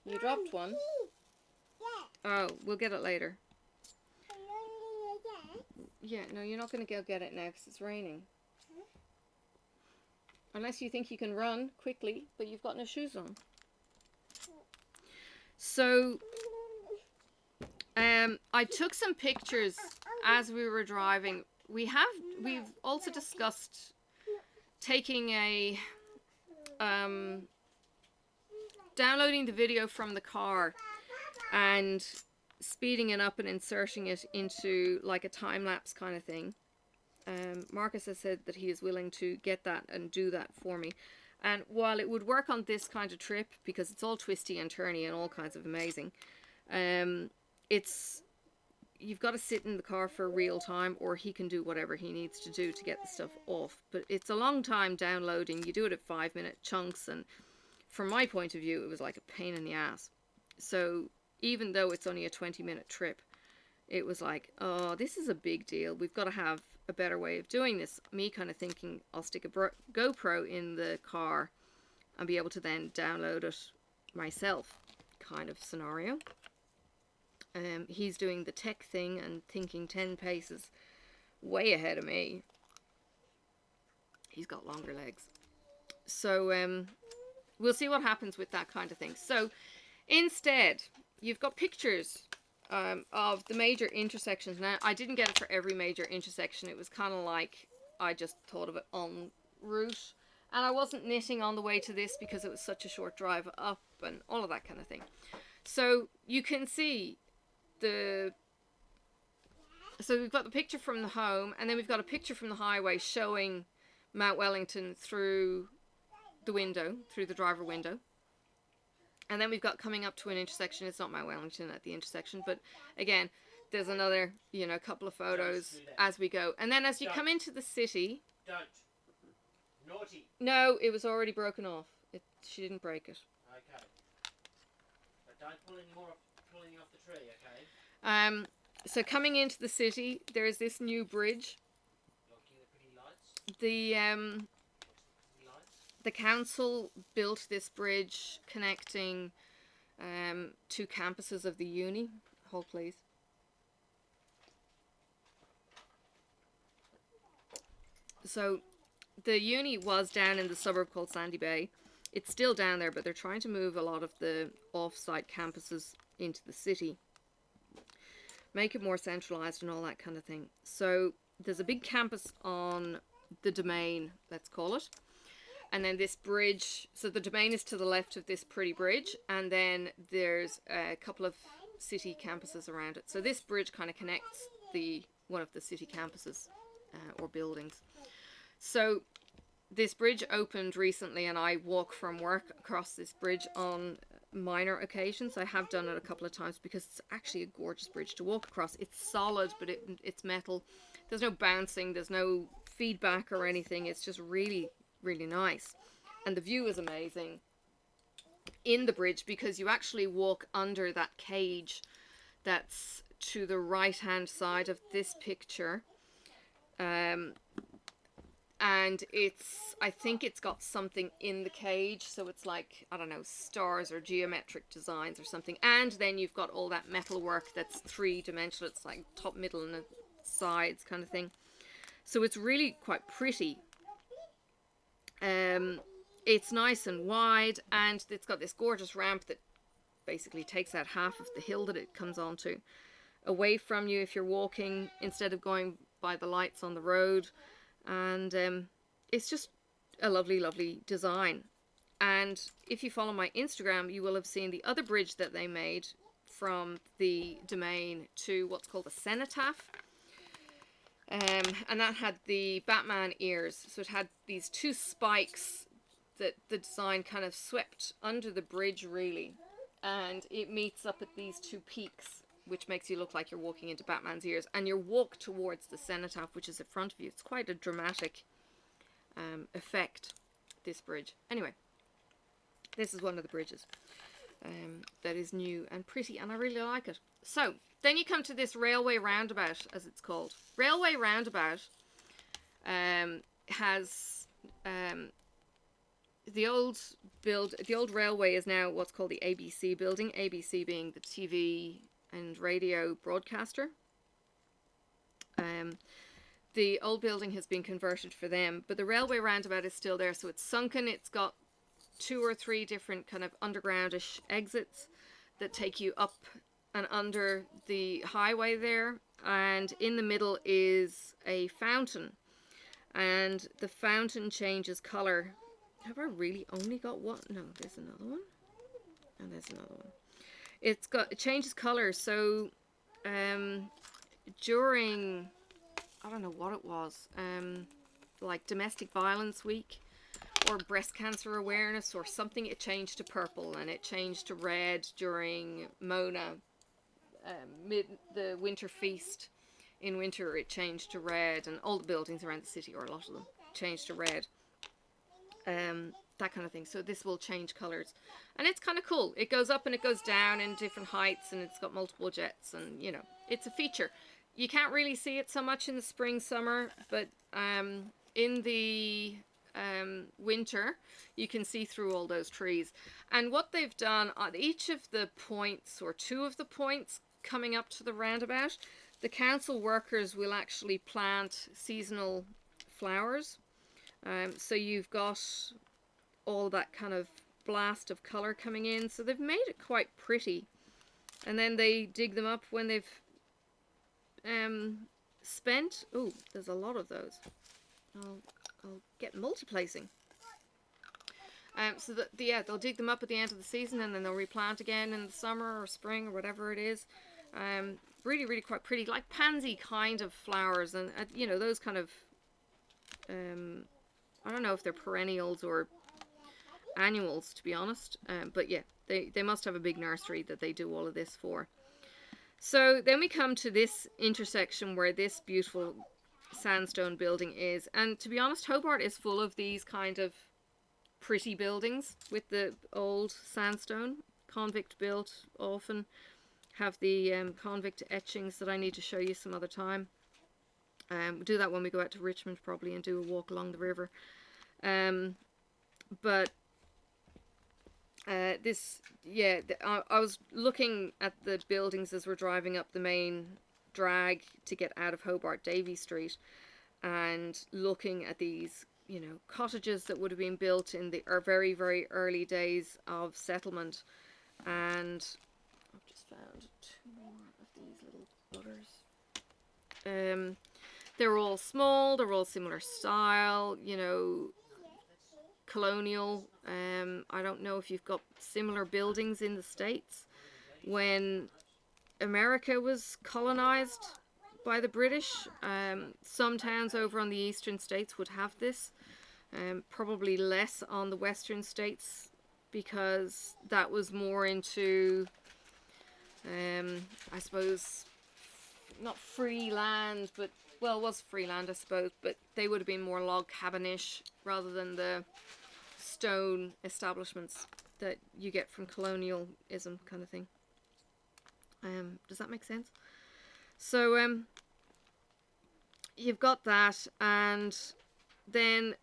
You dropped one? Oh, we'll get it later. Yeah, no, you're not going to go get it now because it's raining. Unless you think you can run quickly, but you've got no shoes on. So, I took some pictures as we were driving. We've also discussed taking a, downloading the video from the car and speeding it up and inserting it into like a time-lapse kind of thing. Marcus has said that he is willing to get that and do that for me. And while it would work on this kind of trip, because it's all twisty and turny and all kinds of amazing, it's you've got to sit in the car for real time, or he can do whatever he needs to do to get the stuff off. But it's a long time downloading. You do it at 5-minute chunks, and from my point of view, it was like a pain in the ass. So even though it's only a 20-minute trip, it was like, oh, this is a big deal. We've got to have a better way of doing this. Me kind of thinking I'll stick a GoPro in the car and be able to then download it myself kind of scenario. He's doing the tech thing and thinking 10 paces way ahead of me. He's got longer legs. So we'll see what happens with that kind of thing. So instead, you've got pictures of the major intersections. Now, I didn't get it for every major intersection. It was kind of like I just thought of it en route. And I wasn't knitting on the way to this because it was such a short drive up and all of that kind of thing. So you can see so we've got the picture from the home, and then we've got a picture from the highway showing Mount Wellington through the window, through the driver window. And then we've got coming up to an intersection. It's not Mount Wellington at the intersection, but again, there's another, you know, couple of photos as we go. And then as you come into the city... Don't. Naughty. No, it was already broken off. She didn't break it. Okay. But don't pull any more pulling off the tree, okay? So coming into the city, there's this new bridge. Looking at the pretty lights. The council built this bridge connecting two campuses of the uni. Hold please. So the uni was down in the suburb called Sandy Bay. It's still down there, but they're trying to move a lot of the off-site campuses into the city. Make it more centralized and all that kind of thing. So there's a big campus on the domain, let's call it. And then this bridge, so the domain is to the left of this pretty bridge, and then there's a couple of city campuses around it. So this bridge kind of connects one of the city campuses or buildings. So this bridge opened recently, and I walk from work across this bridge on minor occasions. I have done it a couple of times because it's actually a gorgeous bridge to walk across. It's solid, but it's metal. There's no bouncing, there's no feedback or anything. It's just really, really nice. And the view is amazing in the bridge because you actually walk under that cage that's to the right hand side of this picture. And I think it's got something in the cage, so it's like, I don't know, stars or geometric designs or something. And then you've got all that metal work that's three-dimensional. It's like top, middle, and sides kind of thing. So it's really quite pretty. It's nice and wide, and it's got this gorgeous ramp that basically takes out half of the hill that it comes onto away from you if you're walking, instead of going by the lights on the road. And it's just a lovely, lovely design. And if you follow my Instagram, you will have seen the other bridge that they made from the domain to what's called a cenotaph. And that had the Batman ears. So it had these two spikes that the design kind of swept under the bridge, really. And it meets up at these two peaks, which makes you look like you're walking into Batman's ears. And you walk towards the cenotaph, which is in front of you. It's quite a dramatic effect, this bridge. Anyway, this is one of the bridges that is new and pretty, and I really like it. So, then you come to this railway roundabout, as it's called. Railway roundabout has... The old railway is now what's called the ABC building, ABC being the TV and radio broadcaster. The old building has been converted for them, but the railway roundabout is still there, so it's sunken. It's got 2 or 3 different kind of undergroundish exits that take you up and under the highway there, and in the middle is a fountain, and the fountain changes colour. Have I really only got one? No, there's another one, and there's another one. It changes colour, so during, I don't know what it was, like Domestic Violence Week or Breast Cancer Awareness or something, it changed to purple, and it changed to red during Mona the winter feast. In winter it changed to red, and all the buildings around the city, or a lot of them, changed to red. That kind of thing. So this will change colours. And it's kind of cool. It goes up and it goes down in different heights, and it's got multiple jets, and you know, it's a feature. You can't really see it so much in the spring, summer, but in the winter, you can see through all those trees. And what they've done on each of the points, or two of the points coming up to the roundabout, the council workers will actually plant seasonal flowers. So you've got all that kind of blast of colour coming in. So they've made it quite pretty. And then they dig them up when they've spent... Oh, there's a lot of those. I'll get multiplacing. So that, yeah, they'll dig them up at the end of the season, and then they'll replant again in the summer or spring or whatever it is. Really, really quite pretty. Like pansy kind of flowers, and you know, those kind of... I don't know if they're perennials or annuals, to be honest. But yeah, they must have a big nursery that they do all of this for. So then we come to this intersection where this beautiful sandstone building is. And to be honest, Hobart is full of these kind of pretty buildings with the old sandstone. Convict built, often have the convict etchings that I need to show you some other time. We'll do that when we go out to Richmond probably, and do a walk along the river. But this, yeah, I was looking at the buildings as we're driving up the main drag to get out of Hobart, Davy Street, and looking at these, you know, cottages that would have been built in the very, very early days of settlement. And I've just found two more of these little buggers. They're all small, they're all similar style, you know, colonial. I don't know if you've got similar buildings in the States. When America was colonized by the British, some towns over on the eastern states would have this. Probably less on the western states, because that was more into, I suppose, not free land, but, well, it was free land, I suppose, but they would have been more log cabin-ish rather than the stone establishments that you get from colonialism kind of thing. Does that make sense? So you've got that, and then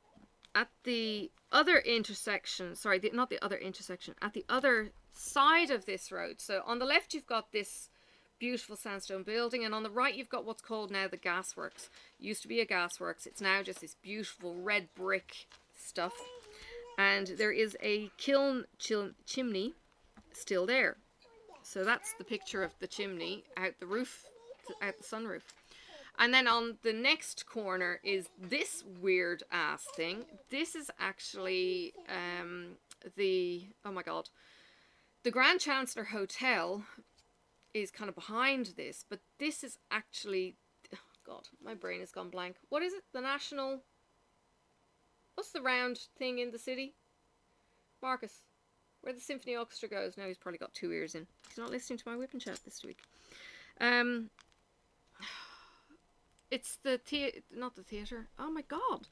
at the other intersection, sorry, not the other intersection, at the other side of this road, so on the left you've got this beautiful sandstone building, and on the right you've got what's called now the gasworks. Used to be a gasworks, it's now just this beautiful red brick stuff, and there is a kiln chimney still there. So that's the picture of the chimney out the roof, out the sunroof. And then on the next corner is this weird ass thing. This is actually oh my god, the Grand Chancellor Hotel is kind of behind this, but this is actually, oh god, my brain has gone blank. What is it? The National, what's the round thing in the city? Marcus, where the symphony orchestra goes. Now he's probably got 2 ears in. He's not listening to my WiPnChat this week. It's the not the theatre. Oh my god.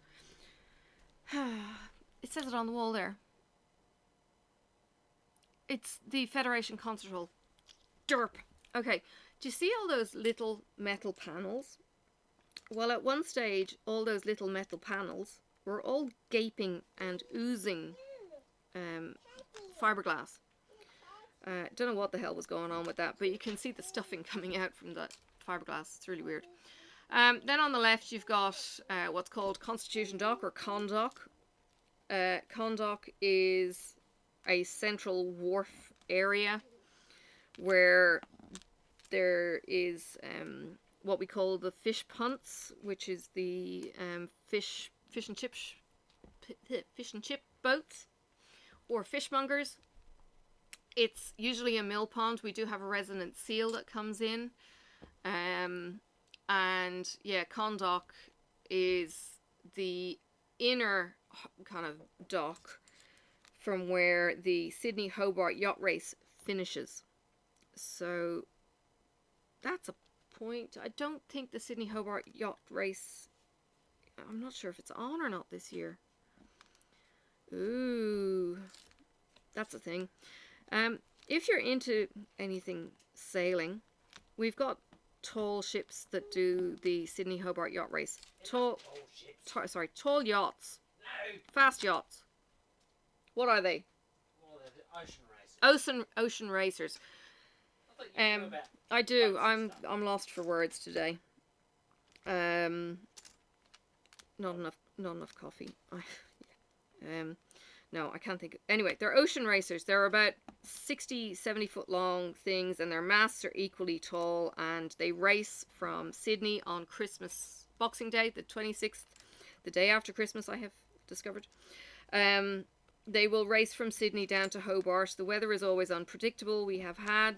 It says it on the wall there. It's the Federation Concert Hall. Derp. Okay, do you see all those little metal panels? Well, at one stage, all those little metal panels were all gaping and oozing fiberglass. Don't know what the hell was going on with that, but you can see the stuffing coming out from the fiberglass. It's really weird. Then on the left, you've got what's called Constitution Dock, or Condock. Condock is a central wharf area where there is what we call the fish punts, which is the fish and chip boats, or fishmongers. It's usually a mill pond. We do have a resident seal that comes in, and yeah, Condock is the inner kind of dock from where the Sydney Hobart yacht race finishes. So that's a point. I don't think the Sydney Hobart Yacht Race, I'm not sure if it's on or not this year. Ooh, that's a thing. If you're into anything sailing, we've got tall ships that do the Sydney Hobart Yacht Race. Tall yachts. No. Fast yachts. What are they? Well, they're the ocean racers. Ocean racers. I thought you knew about I do. boats and stuff. I'm lost for words today. Not enough coffee. No, I can't think. Anyway, they're ocean racers. They're about 60, 70 foot long things, and their masts are equally tall, and they race from Sydney on Christmas, Boxing Day, the 26th, the day after Christmas, I have discovered. They will race from Sydney down to Hobart. The weather is always unpredictable. I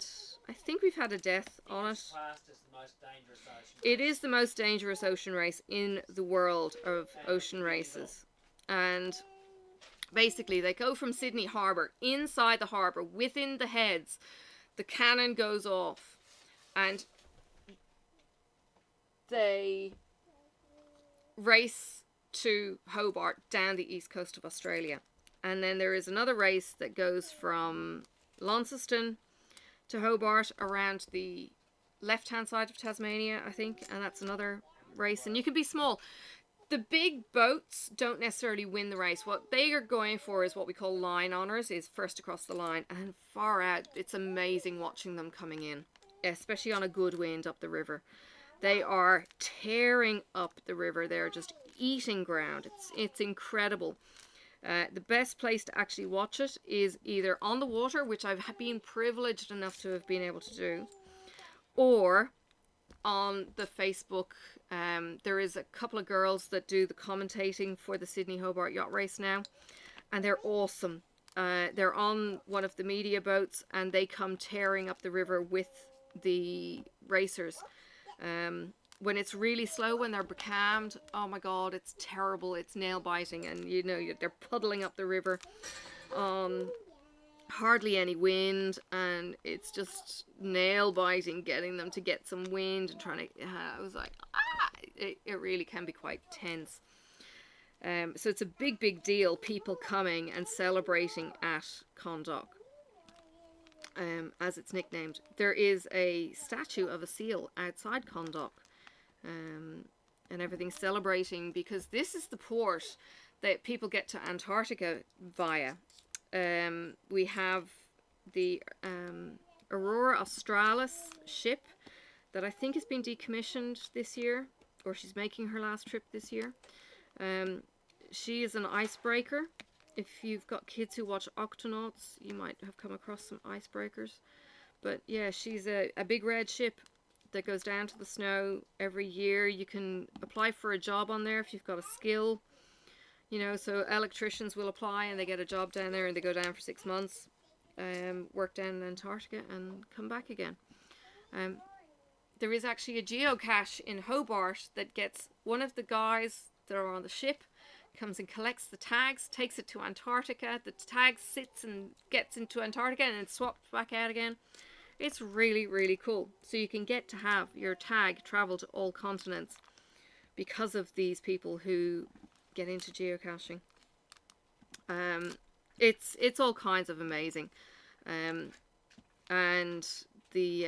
think we've had a death on it. Classed as the most dangerous ocean It race. is the most dangerous ocean race in the world of ocean races. And basically, they go from Sydney Harbour, inside the harbour, within the heads. The cannon goes off, and they race to Hobart down the east coast of Australia. And then there is another race that goes from Launceston to Hobart around the left-hand side of Tasmania, I think, and that's another race. And you can be small. The big boats don't necessarily win the race. What they are going for is what we call line honours, is first across the line. And far out, it's amazing watching them coming in, especially on a good wind up the river. They are tearing up the river. They're just eating ground. It's incredible. The best place to actually watch it is either on the water, which I've been privileged enough to have been able to do, or on the Facebook. There is a couple of girls that do the commentating for the Sydney Hobart Yacht Race now, and they're awesome. They're on one of the media boats, and they come tearing up the river with the racers. When it's really slow, when they're becalmed, oh my god, it's terrible. It's nail biting, and you know they're puddling up the river on hardly any wind, and it's just nail biting getting them to get some wind and trying to. I was like, it really can be quite tense. So it's a big deal. People coming and celebrating at Condoc. As it's nicknamed. There is a statue of a seal outside Condoc, and everything's celebrating, because this is the port that people get to Antarctica via. We have the Aurora Australis ship that I think has been decommissioned this year, or she's making her last trip this year. She is an icebreaker. If you've got kids who watch Octonauts, you might have come across some icebreakers. But yeah, she's a big red ship that goes down to the snow every year. You can apply for a job on there if you've got a skill. You know, so electricians will apply and they get a job down there, and they go down for 6 months, work down in Antarctica and come back again. There is actually a geocache in Hobart that gets one of the guys that are on the ship, comes and collects the tags, takes it to Antarctica. The tag sits and gets into Antarctica and then swaps back out again. It's really cool. So you can get to have your tag travel to all continents because of these people who get into geocaching. It's all kinds of amazing. And the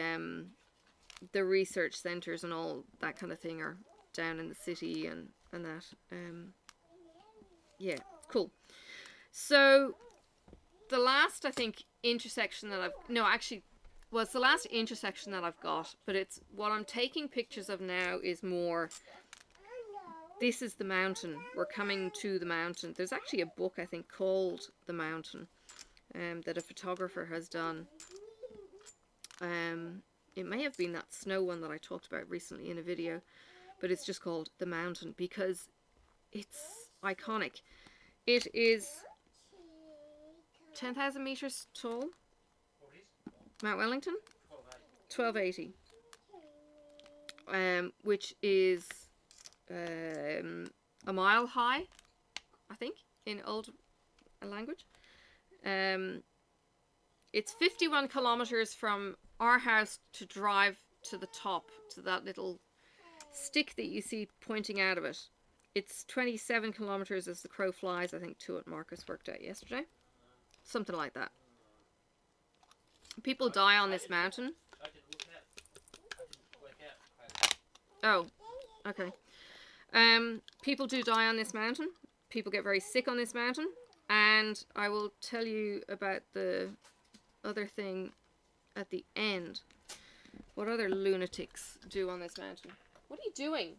research centres and all that kind of thing are down in the city and that. Yeah, cool. So the last, I think, intersection that it's the last intersection that I've got, but it's what I'm taking pictures of now is more, this is the mountain. We're coming to the mountain. There's actually a book, I think, called The Mountain, that a photographer has done. It may have been that snow one that I talked about recently in a video, but it's just called The Mountain because it's iconic. It is 10,000 meters tall. Mount Wellington? 1280. Which is a mile high, I think, in old language. It's 51 kilometers from our house to drive to the top, to that little stick that you see pointing out of it. It's 27 kilometers as the crow flies, I think, to what Marcus worked out yesterday. Something like that. People die on this mountain. I didn't work out. Oh, okay. People do die on this mountain. People get very sick on this mountain. And I will tell you about the other thing at the end. What other lunatics do on this mountain? What are you doing?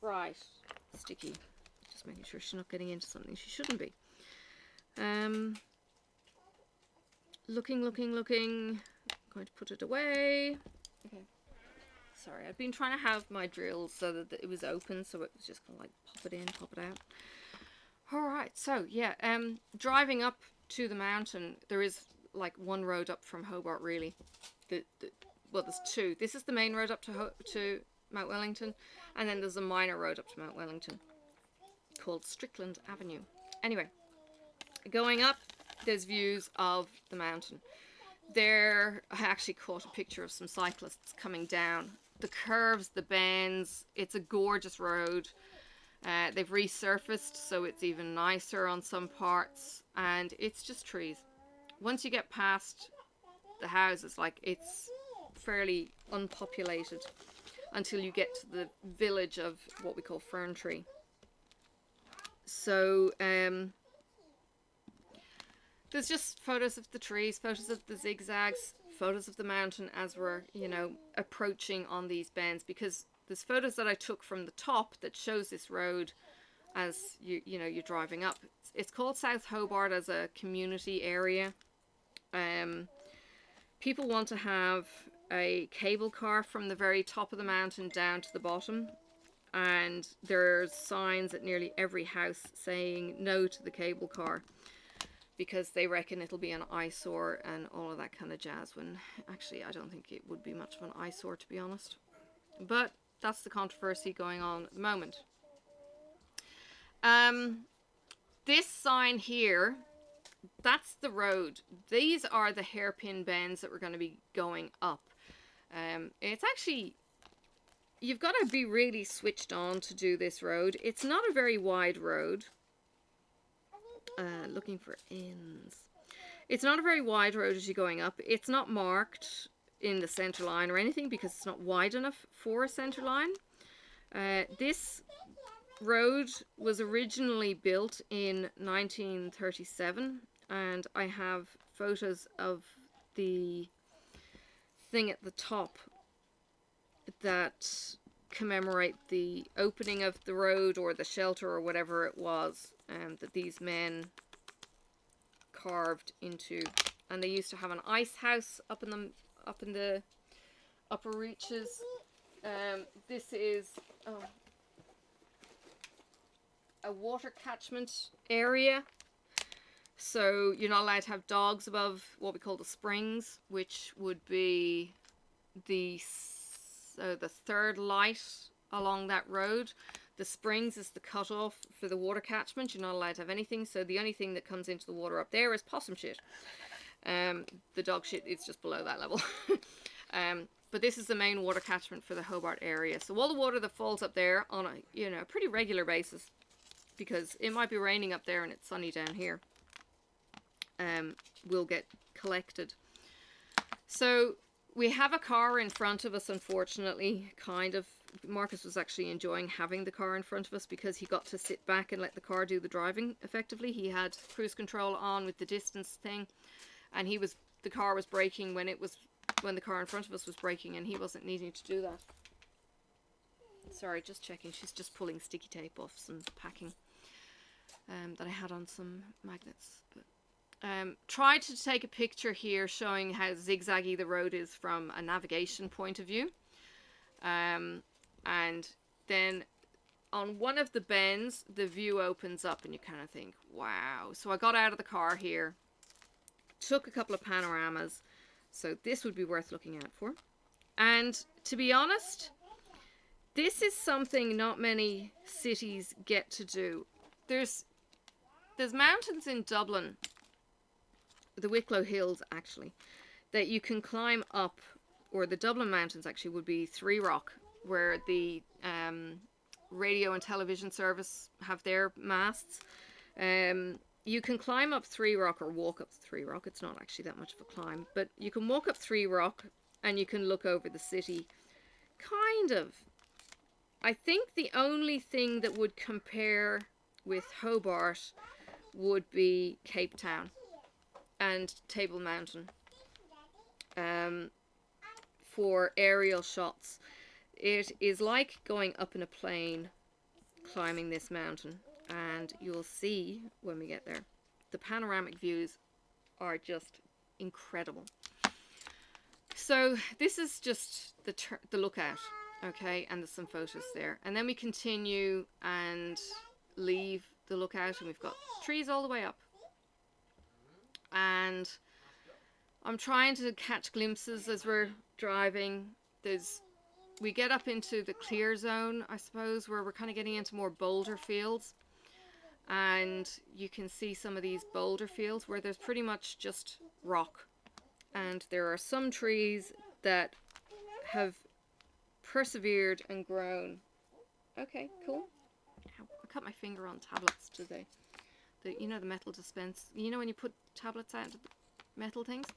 Right. Sticky. Just making sure she's not getting into something she shouldn't be. Looking. I'm going to put it away. Okay. Sorry, I've been trying to have my drill so that it was open, so it was just kind of like pop it in, pop it out. Alright, so yeah, driving up to the mountain, there is like one road up from Hobart, really. Well, there's two. This is the main road up to Mount Wellington, and then there's a minor road up to Mount Wellington called Strickland Avenue. Anyway, going up, there's views of the mountain. There, I actually caught a picture of some cyclists coming down. The curves, the bends, it's a gorgeous road. They've resurfaced, so it's even nicer on some parts, and it's just trees. Once you get past the houses, like, it's fairly unpopulated until you get to the village of what we call Ferntree. So, there's just photos of the trees, photos of the zigzags, photos of the mountain as we're, you know, approaching on these bends, because there's photos that I took from the top that shows this road as you're driving up. It's called South Hobart as a community area. People want to have a cable car from the very top of the mountain down to the bottom, and there's signs at nearly every house saying no to the cable car, because they reckon it'll be an eyesore and all of that kind of jazz, when actually I don't think it would be much of an eyesore, to be honest. But that's the controversy going on at the moment. This sign here, that's the road. These are the hairpin bends that we're going to be going up. It's actually, you've got to be really switched on to do this road. It's not a very wide road. Looking for ends. It's not a very wide road as you're going up. It's not marked in the center line or anything because it's not wide enough for a center line. This road was originally built in 1937, and I have photos of the thing at the top that commemorate the opening of the road, or the shelter, or whatever it was, that these men carved into. And they used to have an ice house up in the upper reaches. This is a water catchment area, so you're not allowed to have dogs above what we call the springs, which would be the third light along that road. The springs is the cutoff for the water catchment. You're not allowed to have anything, so the only thing that comes into the water up there is possum shit. The dog shit is just below that level. But this is the main water catchment for the Hobart area. So all the water that falls up there on a pretty regular basis, because it might be raining up there and it's sunny down here, will get collected. So we have a car in front of us, unfortunately, kind of. Marcus was actually enjoying having the car in front of us because he got to sit back and let the car do the driving effectively. He had cruise control on with the distance thing, and the car was braking when the car in front of us was braking, and he wasn't needing to do that. Sorry, just checking. She's just pulling sticky tape off some packing that I had on some magnets. But tried to take a picture here showing how zigzaggy the road is from a navigation point of view. And then on one of the bends, the view opens up and you kind of think, wow. So I got out of the car here, took a couple of panoramas. So this would be worth looking out for. And to be honest, this is something not many cities get to do. There's mountains in Dublin, the Wicklow Hills actually, that you can climb up or the Dublin Mountains actually, would be Three Rock, where the radio and television service have their masts. You can climb up Three Rock or walk up Three Rock. It's not actually that much of a climb, but you can walk up Three Rock and you can look over the city. Kind of. I think the only thing that would compare with Hobart would be Cape Town and Table Mountain. For aerial shots, it is like going up in a plane climbing this mountain, and you'll see when we get there, the panoramic views are just incredible. So this is just the lookout, okay, and there's some photos there, and then we continue and leave the lookout, and we've got trees all the way up, and I'm trying to catch glimpses as we're driving. We get up into the clear zone, I suppose, where we're kind of getting into more boulder fields, and you can see some of these boulder fields where there's pretty much just rock, and there are some trees that have persevered and grown. Okay, cool. Ow, I cut my finger on tablets today. You know, the metal dispense. You know when you put tablets out into the metal things?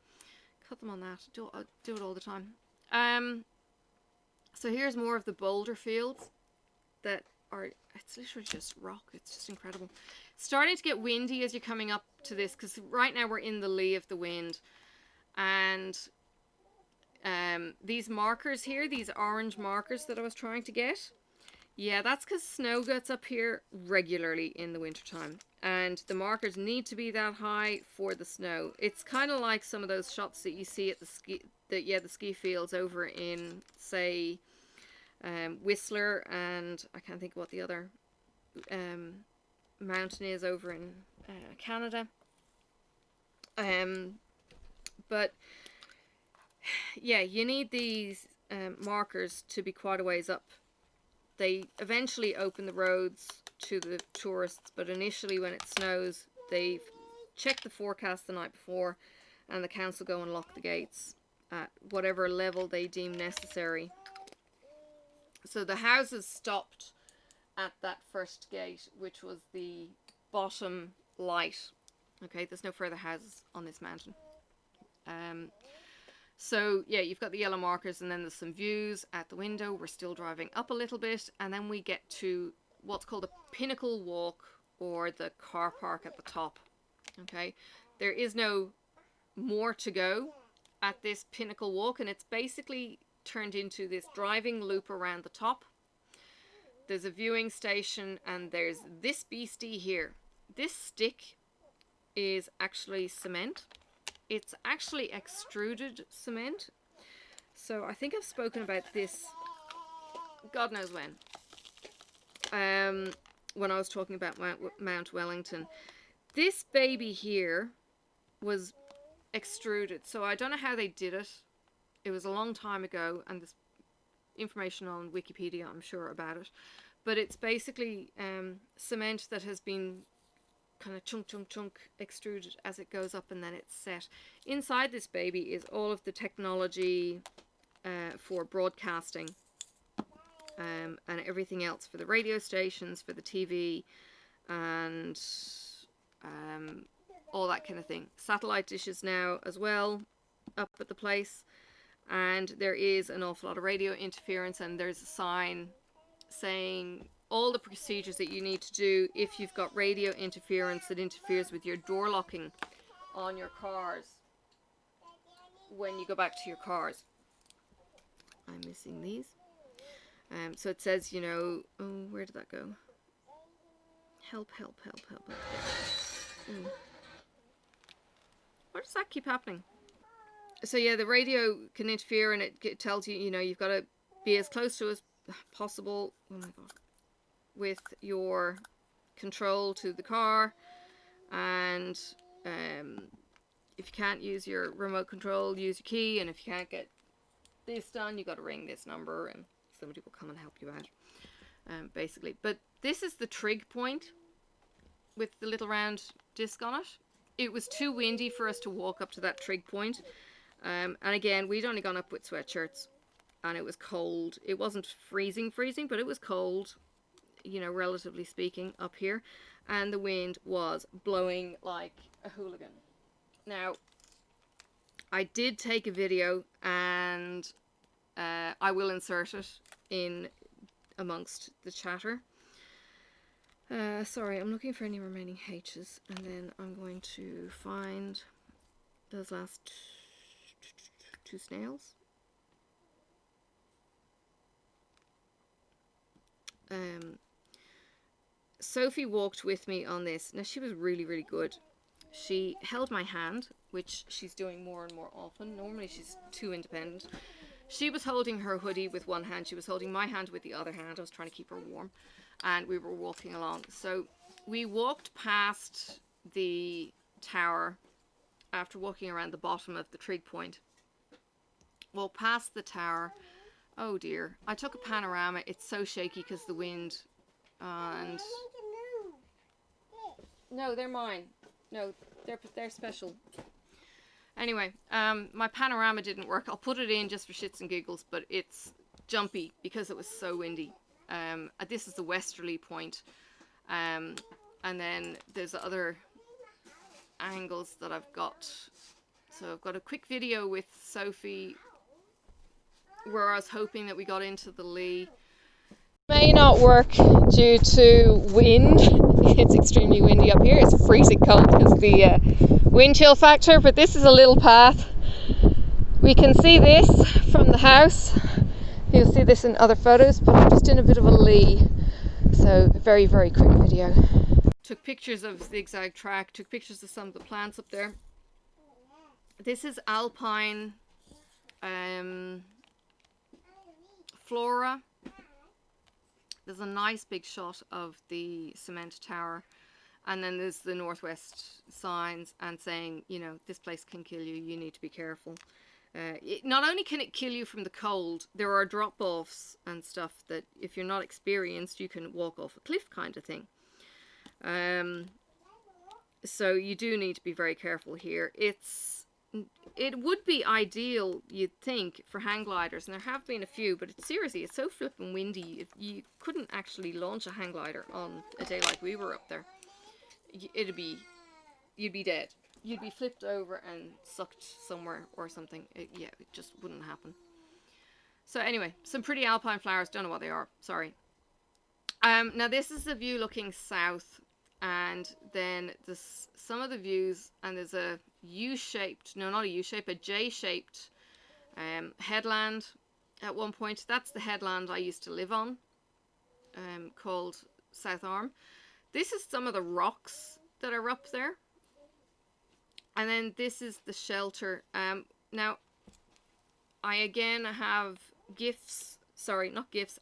Cut them on that. I do it all the time. So here's more of the boulder fields that are, it's literally just rock. It's just incredible. Starting to get windy as you're coming up to this, because right now we're in the lee of the wind. And these markers here, these orange markers that I was trying to get, yeah, that's because snow gets up here regularly in the wintertime. And the markers need to be that high for the snow. It's kind of like some of those shots that you see at the ski fields over in, say, Whistler, and I can't think of what the other mountain is over in Canada. But yeah, you need these markers to be quite a ways up. They eventually open the roads to the tourists, but initially when it snows, they check the forecast the night before, and the council go and lock the gates at whatever level they deem necessary. So the houses stopped at that first gate, which was the bottom light. Okay, there's no further houses on this mountain. So yeah, you've got the yellow markers, and then there's some views at the window. We're still driving up a little bit, and then we get to what's called a pinnacle walk, or the car park at the top. Okay, there is no more to go at this pinnacle walk, and it's basically turned into this driving loop around the top. There's a viewing station, and there's this beastie here. This stick is actually cement. It's actually extruded cement. So I think I've spoken about this God knows when I was talking about Mount Wellington. This baby here was extruded. So I don't know how they did it. It was a long time ago, and there's information on Wikipedia, I'm sure, about it. But it's basically cement that has been kind of chunk extruded as it goes up, and then it's set. Inside this baby is all of the technology for broadcasting, and everything else for the radio stations, for the TV, and all that kind of thing. Satellite dishes now as well up at the place, and there is an awful lot of radio interference, and there's a sign saying all the procedures that you need to do if you've got radio interference that interferes with your door locking on your cars when you go back to your cars. I'm missing these. So it says, you know, oh, where did that go? Help. Why does that keep happening? So yeah, the radio can interfere, and it tells you, you know, you've got to be as close to as possible. Oh my god. With your control to the car, and if you can't use your remote control, use your key, and if you can't get this done, you got to ring this number and somebody will come and help you out, basically. But this is the trig point with the little round disc on it. It was too windy for us to walk up to that trig point, And again, we'd only gone up with sweatshirts, and it was cold. It wasn't freezing, but it was cold, you know, relatively speaking, up here. And the wind was blowing like a hooligan. Now, I did take a video, and I will insert it in amongst the chatter. Sorry, I'm looking for any remaining H's, and then I'm going to find those last two snails. Sophie walked with me on this. Now, she was really, really good. She held my hand, which she's doing more and more often. Normally, she's too independent. She was holding her hoodie with one hand. She was holding my hand with the other hand. I was trying to keep her warm. And we were walking along. So we walked past the tower after walking around the bottom of the trig point. Walked past the tower. Oh dear. I took a panorama. It's so shaky because the wind. And no, they're mine. No, they're special. Anyway, my panorama didn't work. I'll put it in just for shits and giggles, but it's jumpy because it was so windy. This is the westerly point. And then there's other angles that I've got. So I've got a quick video with Sophie where I was hoping that we got into the lee. May not work due to wind. It's extremely windy up here. It's freezing cold because of the wind chill factor, but this is a little path. We can see this from the house. You'll see this in other photos, but I'm just in a bit of a lee. So very, very quick video. Took pictures of zigzag track, took pictures of some of the plants up there. This is alpine flora. There's a nice big shot of the cement tower, and then there's the northwest signs and saying, you know, this place can kill you, you need to be careful. Not only can it kill you from the cold, there are drop-offs and stuff that if you're not experienced, you can walk off a cliff kind of thing. So you do need to be very careful here. It would be ideal, you'd think, for hang gliders, and there have been a few, but seriously, it's so flippin' windy, you couldn't actually launch a hang glider on a day like we were up there. You'd be dead. You'd be flipped over and sucked somewhere or something. It just wouldn't happen. So anyway, some pretty alpine flowers, don't know what they are, sorry. Now this is the view looking south, and then there's some of the views, and there's a U-shaped, no, not a U-shape, a J-shaped headland at one point. That's the headland I used to live on, called South Arm. This is some of the rocks that are up there. And then this is the shelter. Now, I again have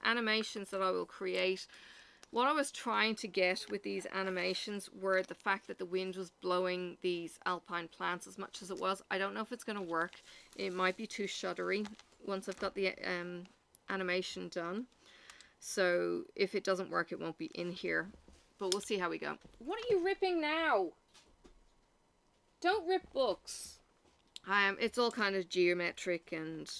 animations that I will create. What I was trying to get with these animations were the fact that the wind was blowing these alpine plants as much as it was. I don't know if it's going to work. It might be too shuddery once I've got the animation done. So if it doesn't work, it won't be in here. But we'll see how we go. What are you ripping now? Don't rip books. It's all kind of geometric and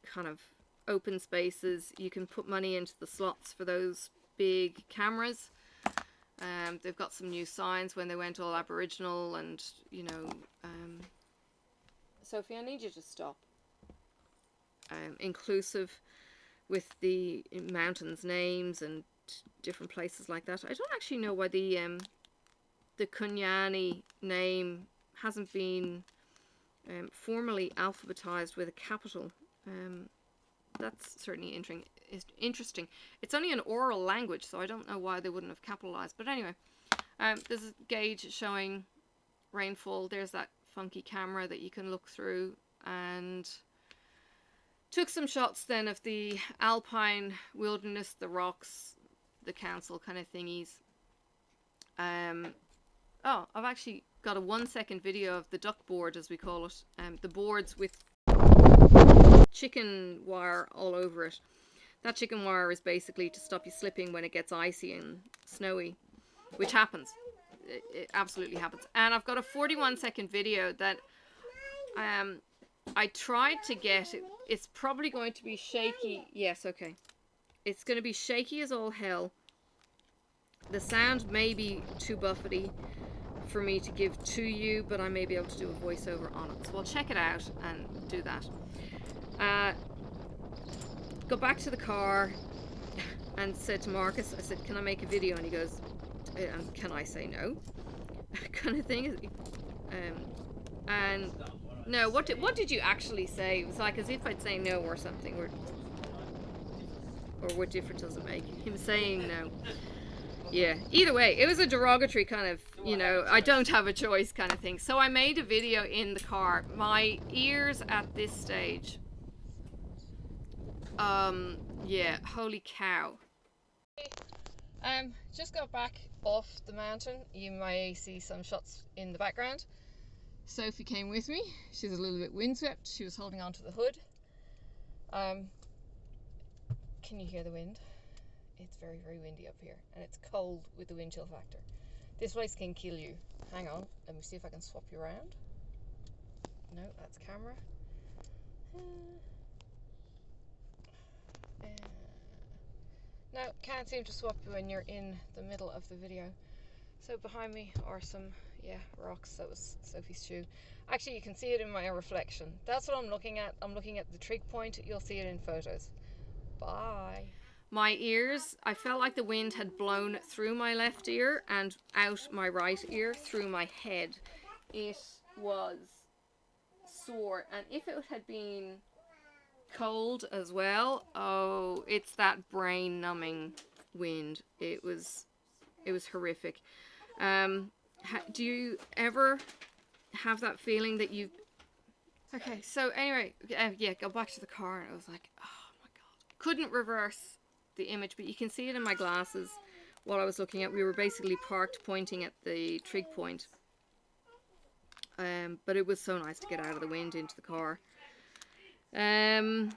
kind of open spaces. You can put money into the slots for those big cameras. They've got some new signs when they went all Aboriginal, and you know, Sophie, I need you to stop. Inclusive with the mountains names and different places like that. I don't actually know why the Kunyani name hasn't been formally alphabetized with a capital. That's certainly interesting. It's only an oral language, so I don't know why they wouldn't have capitalized. But anyway, there's a gauge showing rainfall. There's that funky camera that you can look through, and took some shots then of the alpine wilderness, the rocks, the council kind of thingies. Oh, I've actually got a 1-second video of the duck board, as we call it. The boards with chicken wire all over it. That chicken wire is basically to stop you slipping when it gets icy and snowy, which happens. It absolutely happens. And I've got a 41-second video that I tried to get it. It's probably going to be shaky. Yes, okay. It's going to be shaky as all hell. The sound may be too buffety for me to give to you, but I may be able to do a voiceover on it. So I'll check it out and do that. Go back to the car and said to Marcus, I said, can I make a video? And he goes, can I say no? Kind of thing. And no, what did you actually say? It was like as if I'd say no or something, or what difference does it make? Him saying no. Yeah, either way, it was a derogatory kind of, you know, I don't have a choice kind of thing. So I made a video in the car. My ears at this stage, yeah, holy cow. Just got back off the mountain. You may see some shots in the background. Sophie came with me. She's a little bit windswept. She was holding onto the hood. Can you hear the wind? It's very, very windy up here, and it's cold with the wind chill factor. This place can kill you. Hang on, let me see if I can swap you around. No, that's camera. No, can't seem to swap you when you're in the middle of the video. So behind me are some, yeah, rocks. That was Sophie's shoe. Actually, you can see it in my reflection. That's what I'm looking at. I'm looking at the trig point. You'll see it in photos. Bye. My ears, I felt like the wind had blown through my left ear and out my right ear through my head. It was sore, and if it had been cold as well, oh, it's that brain numbing wind. It was horrific. Do you ever have that feeling that you... Okay, so anyway, yeah, go back to the car, and I was like, oh my god, couldn't reverse the image, but you can see it in my glasses while I was looking at. We were basically parked pointing at the trig point, but it was so nice to get out of the wind into the car. And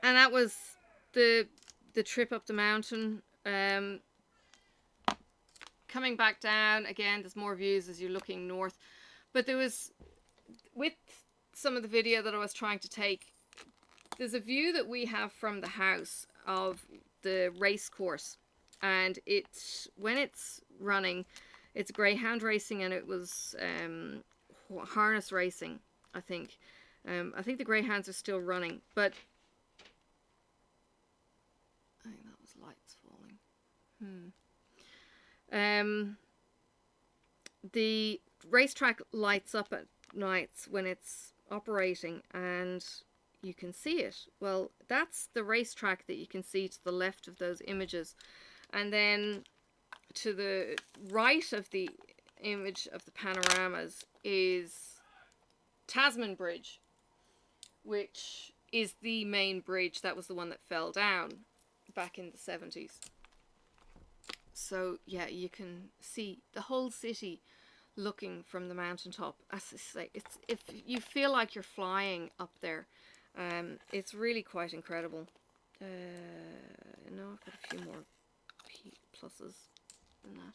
that was the trip up the mountain. Coming back down again, there's more views as you're looking north, but there was, with some of the video that I was trying to take, there's a view that we have from the house of the race course, and it's, when it's running, it's greyhound racing, and it was harness racing, I think. I think the greyhounds are still running, but I think that was lights falling. The racetrack lights up at nights when it's operating, and you can see it. Well, that's the racetrack that you can see to the left of those images, and then to the right of the image of the panoramas is Tasman Bridge, which is the main bridge. That was the one that fell down back in the 70s. So yeah, you can see the whole city looking from the mountaintop. As I say, it's, if you feel like you're flying up there, it's really quite incredible. No, I've got a few more pluses than that.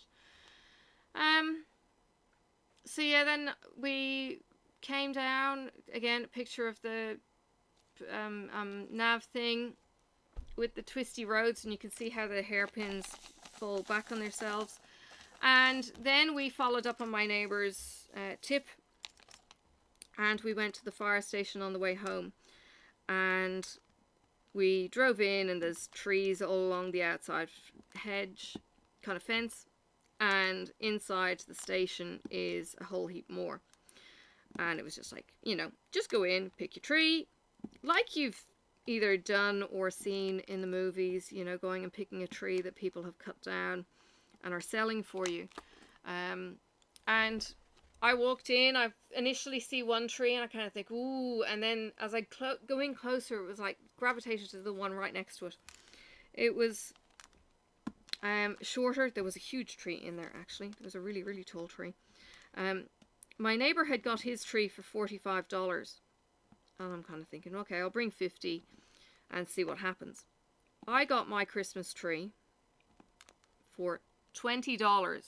So yeah, then we came down again. A picture of the nav thing with the twisty roads, and you can see how the hairpins fall back on themselves. And then we followed up on my neighbour's tip, and we went to the fire station on the way home, and we drove in, and there's trees all along the outside hedge kind of fence, and inside the station is a whole heap more. And it was just like, you know, just go in, pick your tree, like you've either done or seen in the movies, you know, going and picking a tree that people have cut down and are selling for you. And I walked in, I initially see one tree, and I kind of think, ooh, and then as I go in closer, it was like gravitated to the one right next to it. It was shorter. There was a huge tree in there, actually. There was a really, really tall tree. My neighbour had got his tree for $45, and I'm kind of thinking, okay, I'll bring 50 and see what happens. I got my Christmas tree for $20,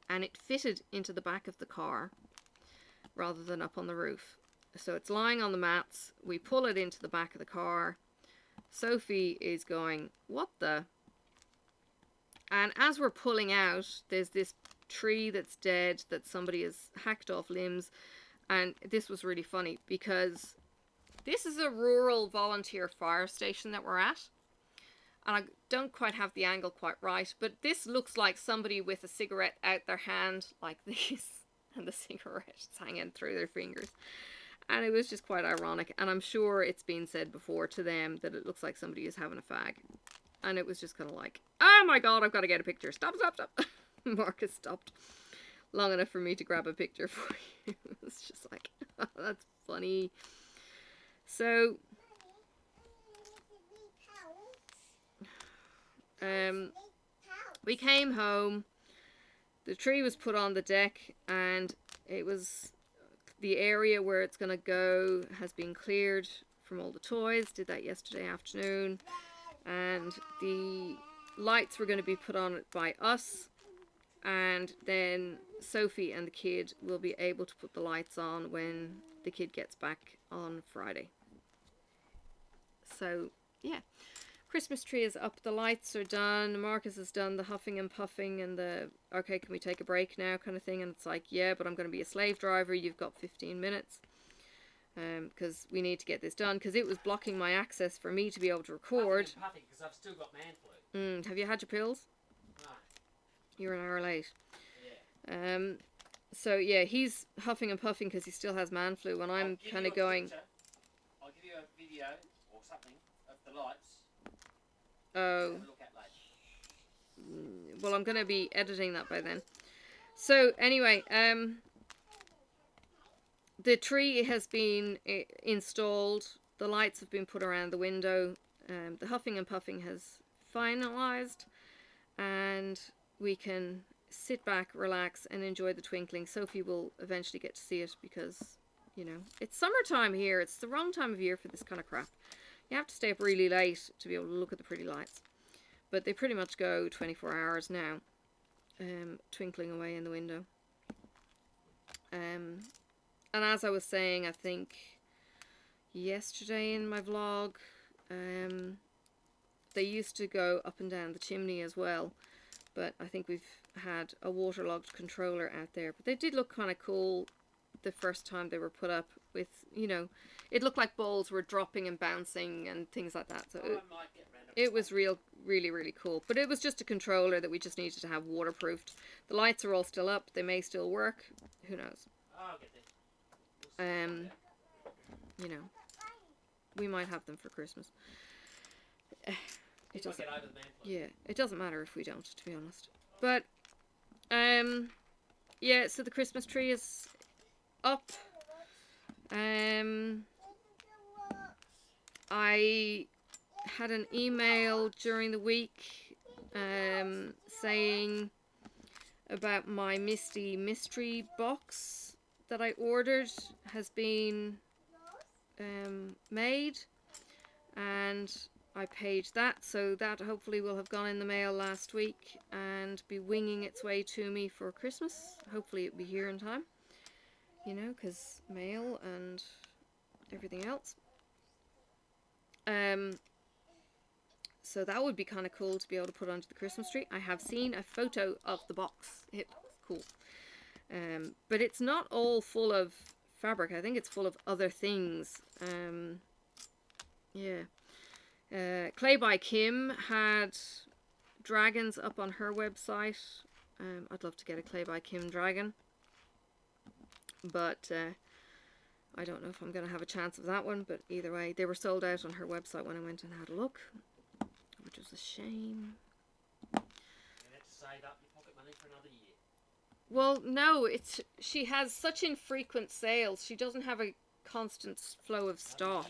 and it fitted into the back of the car. rather than up on the roof. So it's lying on the mats. We pull it into the back of the car. Sophie is going, what the? And as we're pulling out, there's this tree that's dead that somebody has hacked off limbs. And this was really funny because this is a rural volunteer fire station that we're at. And I don't quite have the angle quite right, but this looks like somebody with a cigarette out their hand like this, and the cigarette is hanging through their fingers. And it was just quite ironic, and I'm sure it's been said before to them that it looks like somebody is having a fag. And it was just kind of like, oh my god, I've got to get a picture. Stop, stop, stop. Marcus stopped long enough for me to grab a picture for you. It's just like, oh, that's funny. So, we came home, the tree was put on the deck, and it was, the area where it's going to go has been cleared from all the toys. Did that yesterday afternoon. And the lights were going to be put on by us, and then Sophie and the kid will be able to put the lights on when the kid gets back on Friday. So, yeah. Christmas tree is up, the lights are done, Marcus has done the huffing and puffing and the, okay, can we take a break now kind of thing, and it's like, yeah, but I'm going to be a slave driver, you've got 15 minutes, because we need to get this done, because it was blocking my access for me to be able to record. Puffing, because I've still got man flu. Have you had your pills? No. You're an hour late. Yeah. So yeah, he's huffing and puffing because he still has man flu, and I'm kind of going... I'll give you a video or something of the lights. Oh. Well, I'm going to be editing that by then. So, anyway, the tree has been installed. The lights have been put around the window. The huffing and puffing has finalized. And we can sit back, relax, and enjoy the twinkling. Sophie will eventually get to see it because, you know, it's summertime here. It's the wrong time of year for this kind of crap. You have to stay up really late to be able to look at the pretty lights. But they pretty much go 24 hours now, twinkling away in the window. And as I was saying, I think yesterday in my vlog, they used to go up and down the chimney as well. But I think we've had a waterlogged controller out there. But they did look kind of cool the first time they were put up with, you know, it looked like balls were dropping and bouncing and things like that. So it was really, really cool. But it was just a controller that we just needed to have waterproofed. The lights are all still up. They may still work. Who knows? You know, we might have them for Christmas. It doesn't. Yeah, it doesn't matter if we don't, to be honest. But yeah. So the Christmas tree is up. I had an email during the week saying about my Misty mystery box that I ordered has been made, and I paid that, so that hopefully will have gone in the mail last week and be winging its way to me for Christmas. Hopefully it'll be here in time, you know, because mail and everything else. So that would be kind of cool to be able to put onto the Christmas tree. I have seen a photo of the box. It's cool. But it's not all full of fabric. I think it's full of other things. Yeah. Clay by Kim had dragons up on her website. I'd love to get a Clay by Kim dragon. But I don't know if I'm going to have a chance of that one. But either way, they were sold out on her website when I went and had a look. Which was a shame. You have to save up your pocket money for another year. Well, no, she has such infrequent sales. She doesn't have a constant flow of stock.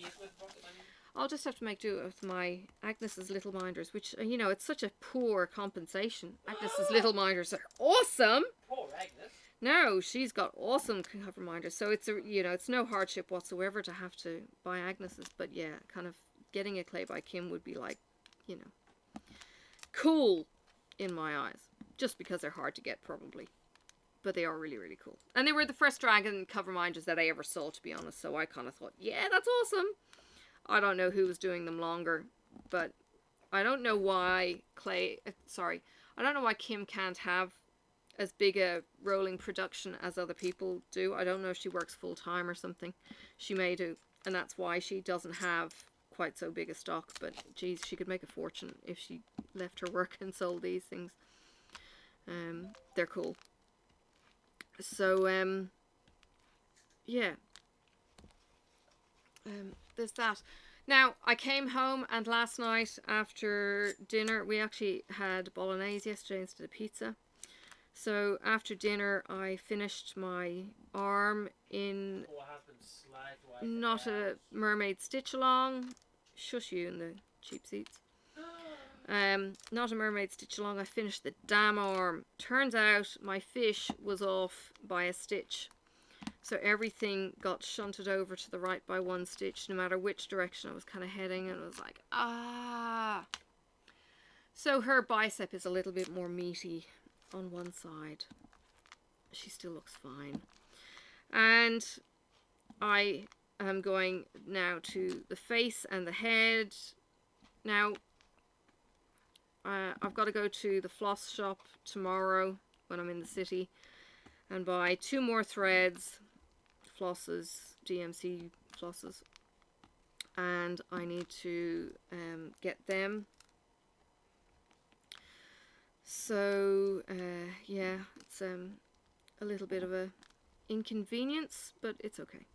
I'll just have to make do with my Agnes's Little Minders, which, you know, it's such a poor compensation. Agnes's Little Minders are awesome. Poor Agnes. No, she's got awesome cover minders, so it's a, you know, it's no hardship whatsoever to have to buy Agnes's. But yeah, kind of getting a Clay by Kim would be like, you know, cool in my eyes, just because they're hard to get probably. But they are really, really cool. And they were the first dragon cover minders that I ever saw, to be honest. So I kind of thought, yeah, that's awesome. I don't know who was doing them longer, but I don't know why I don't know why Kim can't have as big a rolling production as other people do. I don't know if she works full time or something. She may do, and that's why she doesn't have quite so big a stock. But geez, she could make a fortune if she left her work and sold these things. They're cool. So yeah, there's that. Now, I came home, and last night after dinner, we actually had bolognese yesterday instead of pizza. So after dinner, I finished my arm in not a mermaid stitch along. Shush you in the cheap seats. Not a mermaid stitch along. I finished the damn arm. Turns out my fish was off by a stitch. So everything got shunted over to the right by one stitch, no matter which direction I was kind of heading. And it was like, ah. So her bicep is a little bit more meaty on one side. She still looks fine. And I am going now to the face and the head. Now, I've got to go to the floss shop tomorrow when I'm in the city and buy 2 more threads, flosses, DMC flosses, and I need to get them. So yeah, it's a little bit of a inconvenience, but it's okay.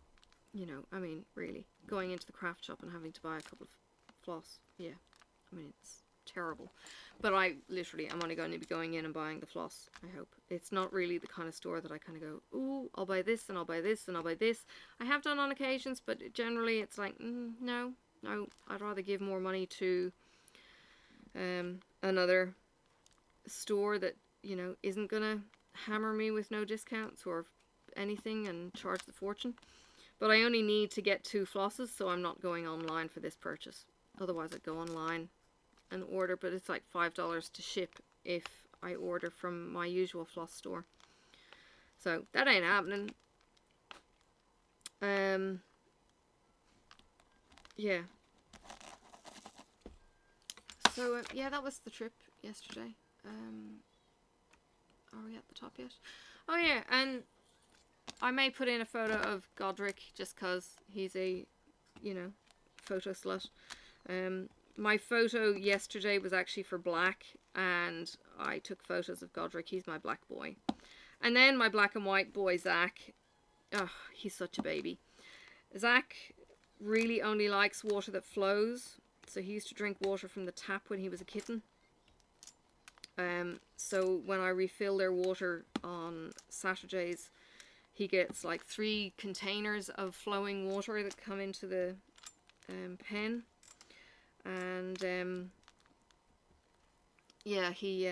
You know, I mean, really, going into the craft shop and having to buy a couple of floss, yeah, I mean, it's terrible. But I'm only going to be going in and buying the floss, I hope. It's not really the kind of store that I kind of go, ooh, I'll buy this, and I'll buy this, and I'll buy this. I have done on occasions, but generally it's like, no, I'd rather give more money to another store that, you know, isn't gonna hammer me with no discounts or anything and charge the fortune. But I only need to get 2 flosses, so I'm not going online for this purchase. Otherwise I'd go online and order, but it's like $5 to ship if I order from my usual floss store. So that ain't happening. Yeah. So yeah, that was the trip yesterday. Are we at the top yet? Oh yeah, and I may put in a photo of Godric just because he's a, you know, photo slut. My photo yesterday was actually for black, and I took photos of Godric. He's my black boy. And then my black and white boy, Zach. Oh, he's such a baby. Zach really only likes water that flows. So he used to drink water from the tap when he was a kitten. So when I refill their water on Saturdays, he gets like 3 containers of flowing water that come into the pen. And yeah, he's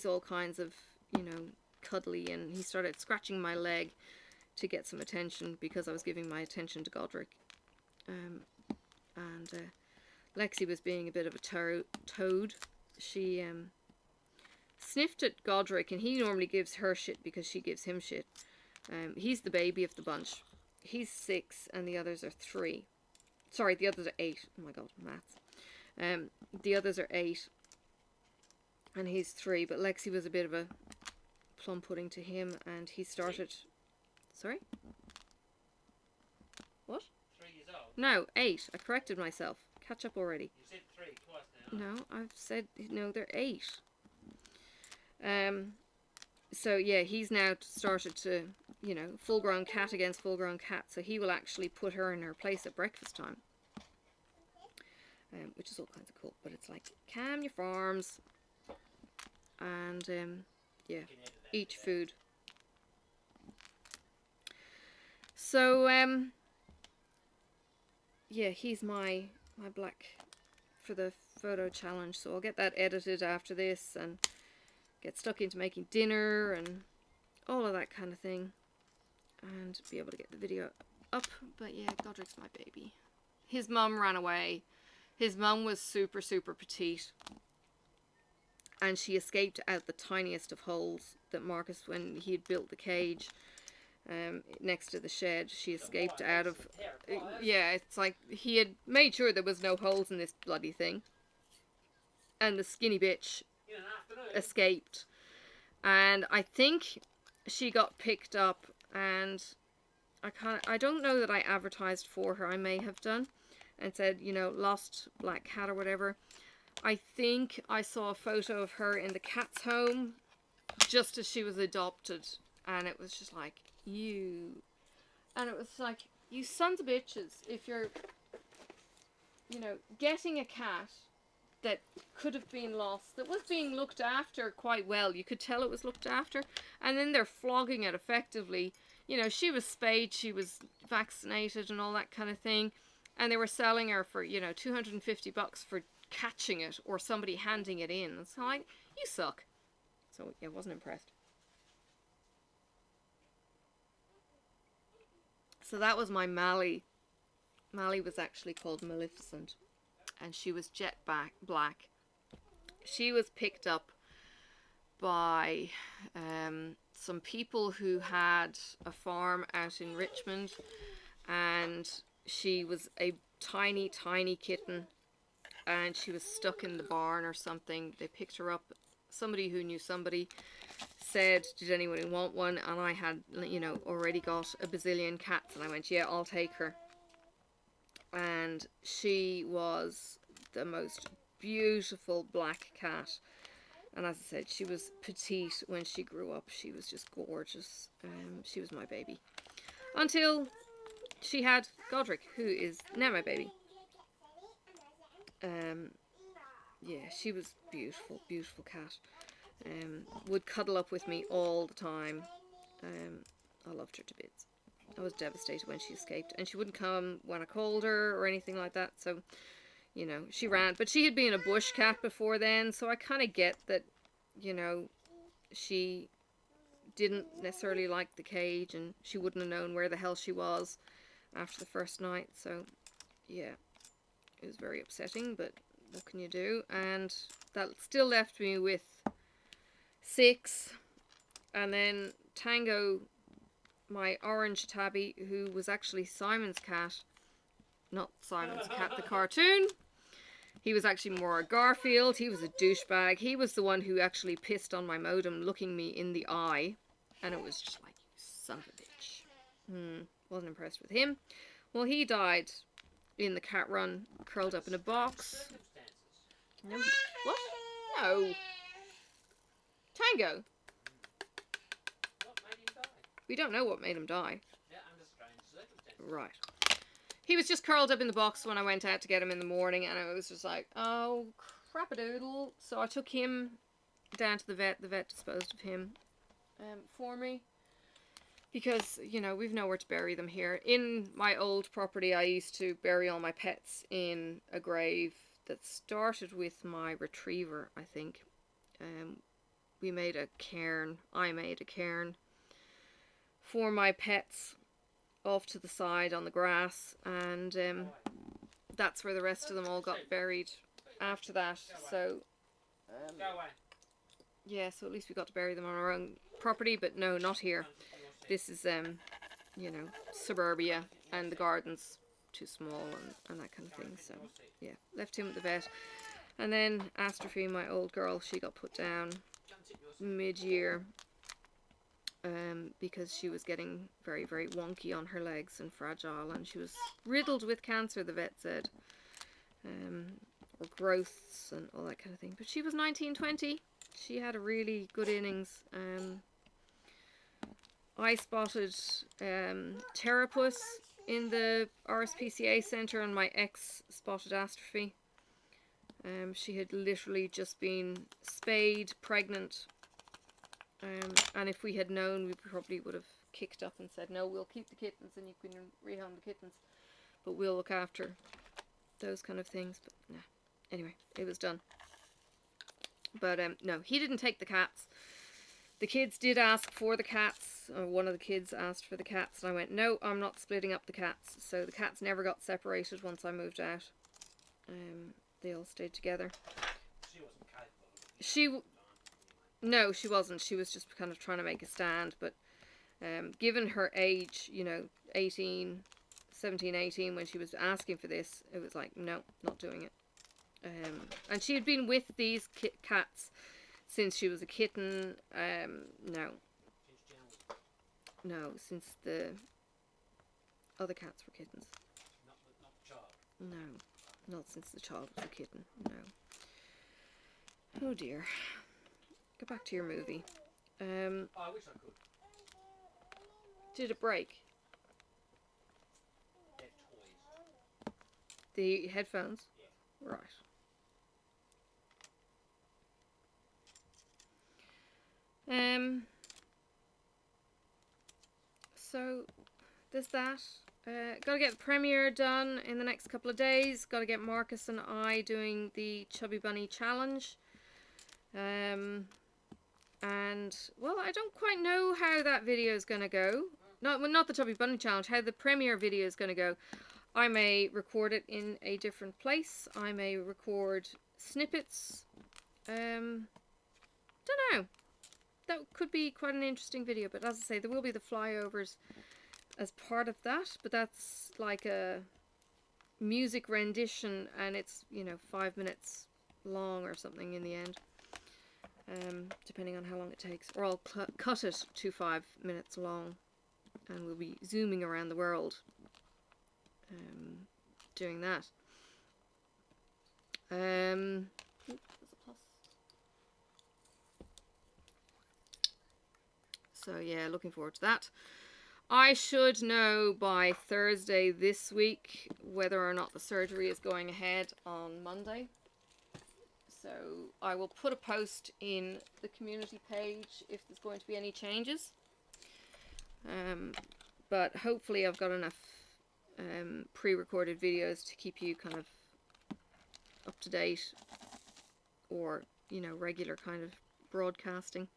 all kinds of, you know, cuddly, and he started scratching my leg to get some attention because I was giving my attention to Godric. And Lexi was being a bit of a toad. She sniffed at Godric, and he normally gives her shit because she gives him shit. He's the baby of the bunch. He's 6 and the others are 3. Sorry, the others are 8. Oh my god, maths. The others are 8 and he's 3, but Lexi was a bit of a plum pudding to him, and he started... Sorry? What? 3 years old? No, 8. I corrected myself. Catch up already. You said 3 twice now. No, I've said... No, they're 8. So yeah, he's now started to, you know, full-grown cat against full-grown cat, so he will actually put her in her place at breakfast time. Which is all kinds of cool, but it's like, calm your farms. And, yeah, eat food. So, yeah, he's my black for the photo challenge, so I'll get that edited after this and get stuck into making dinner and all of that kind of thing, and be able to get the video up. But yeah, Godric's my baby. His mum ran away. His mum was super, super petite, and she escaped out the tiniest of holes that Marcus, when he had built the cage next to the shed, she escaped out of. Yeah, it's like he had made sure there was no holes in this bloody thing, and the skinny bitch escaped. And I think she got picked up, and I don't know that I advertised for her. I may have done, and said, you know, lost black cat or whatever. I think I saw a photo of her in the cat's home just as she was adopted, and it was just like, you sons of bitches, if you're, you know, getting a cat that could have been lost, that was being looked after quite well, you could tell it was looked after, and then they're flogging it effectively. You know, she was spayed, she was vaccinated and all that kind of thing, and they were selling her for, you know, $250 for catching it or somebody handing it in. It's like, you suck. So yeah, I wasn't impressed. So that was my Mally. Mally was actually called Maleficent, and she was jet black. She was picked up by some people who had a farm out in Richmond, and she was a tiny, tiny kitten, and she was stuck in the barn or something. They picked her up. Somebody who knew somebody said, did anyone want one? And I had, you know, already got a bazillion cats, and I went, yeah, I'll take her. And she was the most beautiful black cat. And as I said, she was petite when she grew up. She was just gorgeous. She was my baby. Until she had Godric, who is now my baby. Yeah, she was beautiful, beautiful cat. Would cuddle up with me all the time. I loved her to bits. I was devastated when she escaped, and she wouldn't come when I called her or anything like that. So, you know, she ran. But she had been a bush cat before then, so I kind of get that, you know, she didn't necessarily like the cage, and she wouldn't have known where the hell she was after the first night. So, yeah, it was very upsetting, but what can you do? And that still left me with 6, and then Tango, my orange tabby, who was actually Simon's cat, not Simon's cat the cartoon. He was actually more a Garfield. He was a douchebag. He was the one who actually pissed on my modem, looking me in the eye, and it was just like, you son of a bitch. Wasn't impressed with him. Well, he died in the cat run, curled up in a box. No. What? No. Tango. What made him die? We don't know what made him die. Yeah, under strange circumstances. Right. He was just curled up in the box when I went out to get him in the morning, and it was just like, oh, crap-a-doodle. So I took him down to the vet. The vet disposed of him for me. Because, you know, we've nowhere to bury them here. In my old property, I used to bury all my pets in a grave that started with my retriever, I think. We made a cairn. I made a cairn for my pets off to the side on the grass, and that's where the rest of them all got buried after that. So yeah, so at least we got to bury them on our own property, but no, not here. This is you know, suburbia, and the garden's too small and that kind of thing. So yeah, left him at the vet. And then Astrophy, my old girl, she got put down mid-year because she was getting very, very wonky on her legs and fragile, and she was riddled with cancer, the vet said, or growths and all that kind of thing. But she was 1920. She had a really good innings. I spotted Terrapus in the RSPCA centre, and my ex spotted Astrophy. She had literally just been spayed, pregnant, and if we had known, we probably would have kicked up and said, no, we'll keep the kittens and you can rehome the kittens, but we'll look after those kind of things. But nah, anyway, it was done. But no, he didn't take the cats. The kids did ask for the cats, or one of the kids asked for the cats, and I went, no, I'm not splitting up the cats. So the cats never got separated once I moved out. They all stayed together. She wasn't capable of No, she wasn't. She was just kind of trying to make a stand, but given her age, you know, 17, 18, when she was asking for this, it was like, no, not doing it. And she had been with these cats since she was a kitten. No, since the other cats were kittens. Not the child. No, not since the child was a kitten. No. Oh dear. Go back to your movie. I wish I could. Did it break? They're toys. The headphones? Yeah. Right. So there's that. Gotta get the premiere done in the next couple of days. Gotta get Marcus and I doing the Chubby Bunny challenge. And well, I don't quite know how that video is gonna go. Not the Chubby Bunny challenge. How the premiere video is gonna go. I may record it in a different place. I may record snippets. Don't know. That could be quite an interesting video, but as I say, there will be the flyovers as part of that, but that's like a music rendition, and it's, you know, 5 minutes long or something in the end, depending on how long it takes, or I'll cut it to 5 minutes long, and we'll be zooming around the world doing that. So yeah, looking forward to that. I should know by Thursday this week whether or not the surgery is going ahead on Monday. So I will put a post in the community page if there's going to be any changes. But hopefully I've got enough pre-recorded videos to keep you kind of up to date, or, you know, regular kind of broadcasting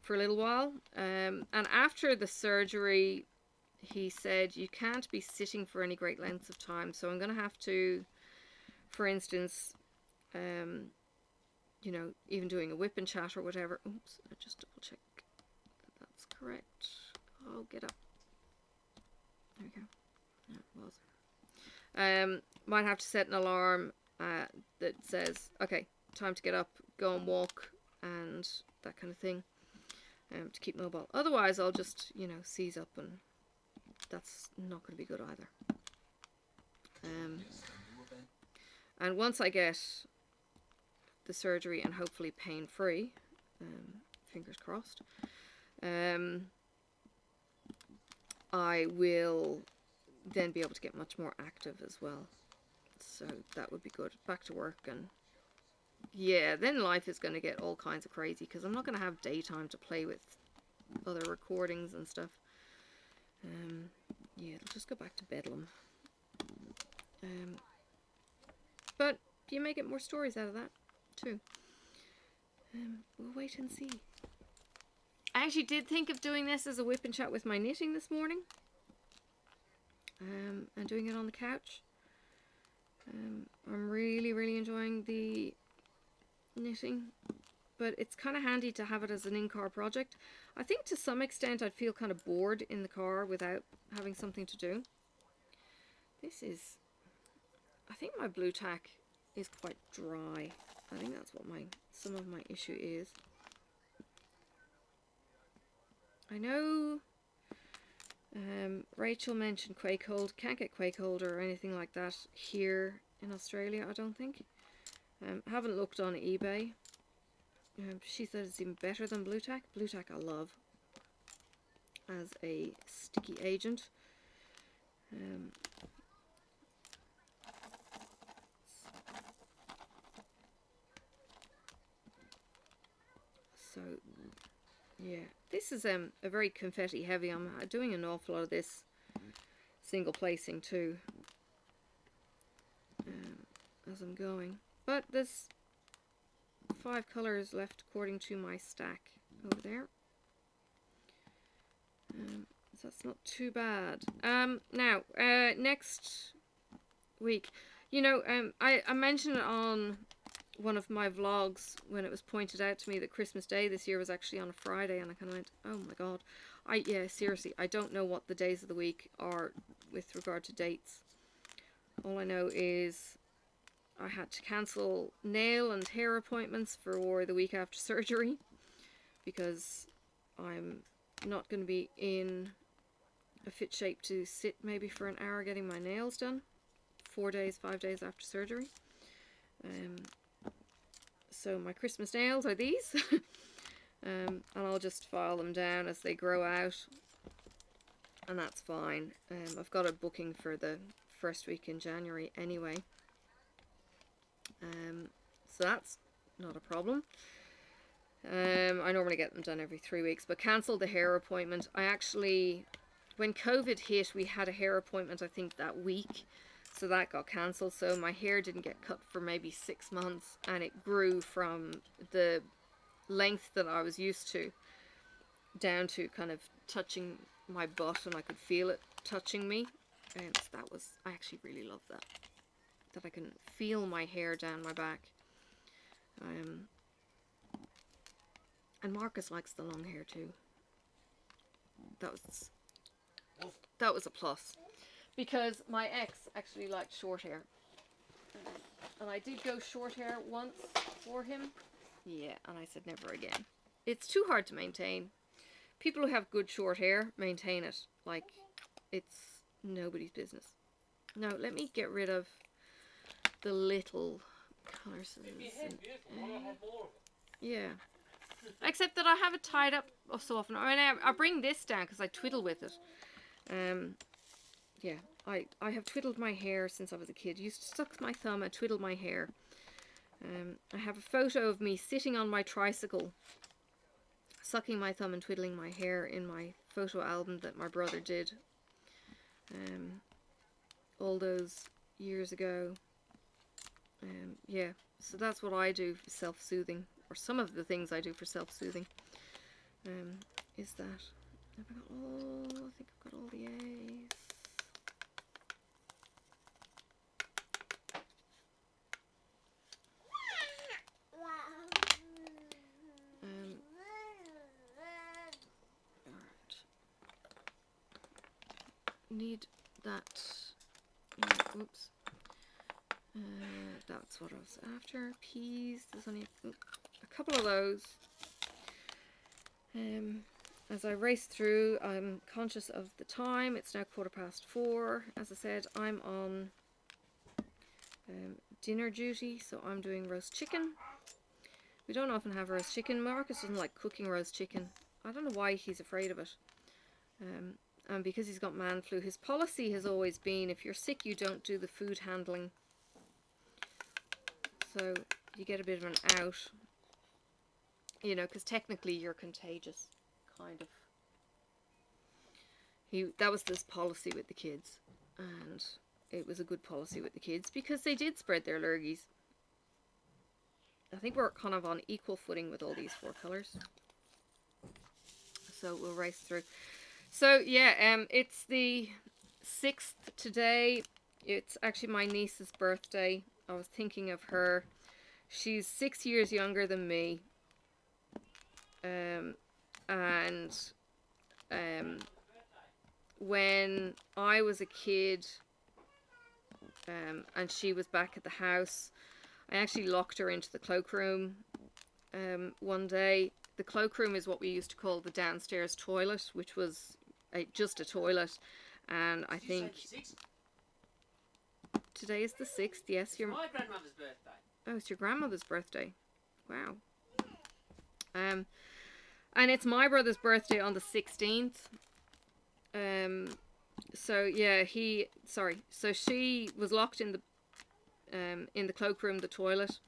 for a little while. And after the surgery, he said you can't be sitting for any great lengths of time, so I'm going to have to, for instance, you know, even doing a WiPnChat or whatever. Oops, I just double check that that's correct. I'll get up. There we go. Yeah, it was. Might have to set an alarm that says, okay, time to get up, go and walk, and that kind of thing. To keep mobile. Otherwise, I'll just, you know, seize up, and that's not going to be good either. And once I get the surgery, and hopefully pain-free, fingers crossed, I will then be able to get much more active as well. So that would be good. Back to work, and yeah, then life is going to get all kinds of crazy, because I'm not going to have daytime to play with other recordings and stuff. Yeah, it'll just go back to bedlam. But you may get more stories out of that too. We'll wait and see. I actually did think of doing this as a WiPnChat with my knitting this morning, and doing it on the couch. I'm really enjoying the knitting, but it's kind of handy to have it as an in-car project. I think to some extent I'd feel kind of bored in the car without having something to do. This is, I think my blue tack is quite dry. I think that's what some of my issue is. I know Rachel mentioned Quake Hold. Can't get Quake Holder or anything like that here in Australia, I don't think. Haven't looked on eBay. She said it's even better than blue tack. Blue tack I love as a sticky agent. So yeah, this is a very confetti heavy. I'm doing an awful lot of this single placing too, as I'm going. But there's 5 colours left according to my stack over there. So that's not too bad. Now, next week, you know, I mentioned it on one of my vlogs when it was pointed out to me that Christmas Day this year was actually on a Friday, and I kind of went, oh my god. Yeah, seriously, I don't know what the days of the week are with regard to dates. All I know is I had to cancel nail and hair appointments for the week after surgery because I'm not going to be in a fit shape to sit maybe for an hour getting my nails done 5 days after surgery. So my Christmas nails are these. And I'll just file them down as they grow out, and that's fine. I've got a booking for the first week in January anyway, so that's not a problem. I normally get them done every 3 weeks, but cancelled the hair appointment. I actually, when COVID hit, we had a hair appointment I think that week, so that got cancelled. So my hair didn't get cut for maybe 6 months, and it grew from the length that I was used to down to kind of touching my butt, and I could feel it touching me, and so that was, I actually really love that I can feel my hair down my back. And Marcus likes the long hair too. That was a plus, because my ex actually liked short hair, and I did go short hair once for him. Yeah, and I said never again. It's too hard to maintain. People who have good short hair maintain it like it's nobody's business. Now, let me get rid of the little colour scissors. Yeah. Except that I have it tied up so often. I mean, I bring this down because I twiddle with it. Yeah, I have twiddled my hair since I was a kid. Used to suck my thumb and twiddle my hair. I have a photo of me sitting on my tricycle, sucking my thumb and twiddling my hair in my photo album that my brother did all those years ago. Yeah, so that's what I do for self-soothing, or some of the things I do for self-soothing. Is that, have I got all, I think I've got all the A's. Need that. Oops. That's what I was after. Peas. There's only a couple of those. As I race through, I'm conscious of the time. It's now 4:15. As I said, I'm on dinner duty, so I'm doing roast chicken. We don't often have roast chicken. Marcus doesn't like cooking roast chicken. I don't know why he's afraid of it. And because he's got man flu, his policy has always been, if you're sick, you don't do the food handling. So you get a bit of an out, you know, because technically you're contagious, kind of. That was this policy with the kids, and it was a good policy with the kids because they did spread their lurgies. I think we're kind of on equal footing with all these 4 colours. So we'll race through. So yeah, it's the 6th today. It's actually my niece's birthday. I was thinking of her. She's 6 years younger than me. When I was a kid, and she was back at the house, I actually locked her into the cloakroom one day. The cloakroom is what we used to call the downstairs toilet, which was just a toilet. And I think today is the 6th. Yes, it's my grandmother's birthday. Oh, it's your grandmother's birthday. Wow. And it's my brother's birthday on the 16th. So yeah, so she was locked in the cloakroom, the toilet,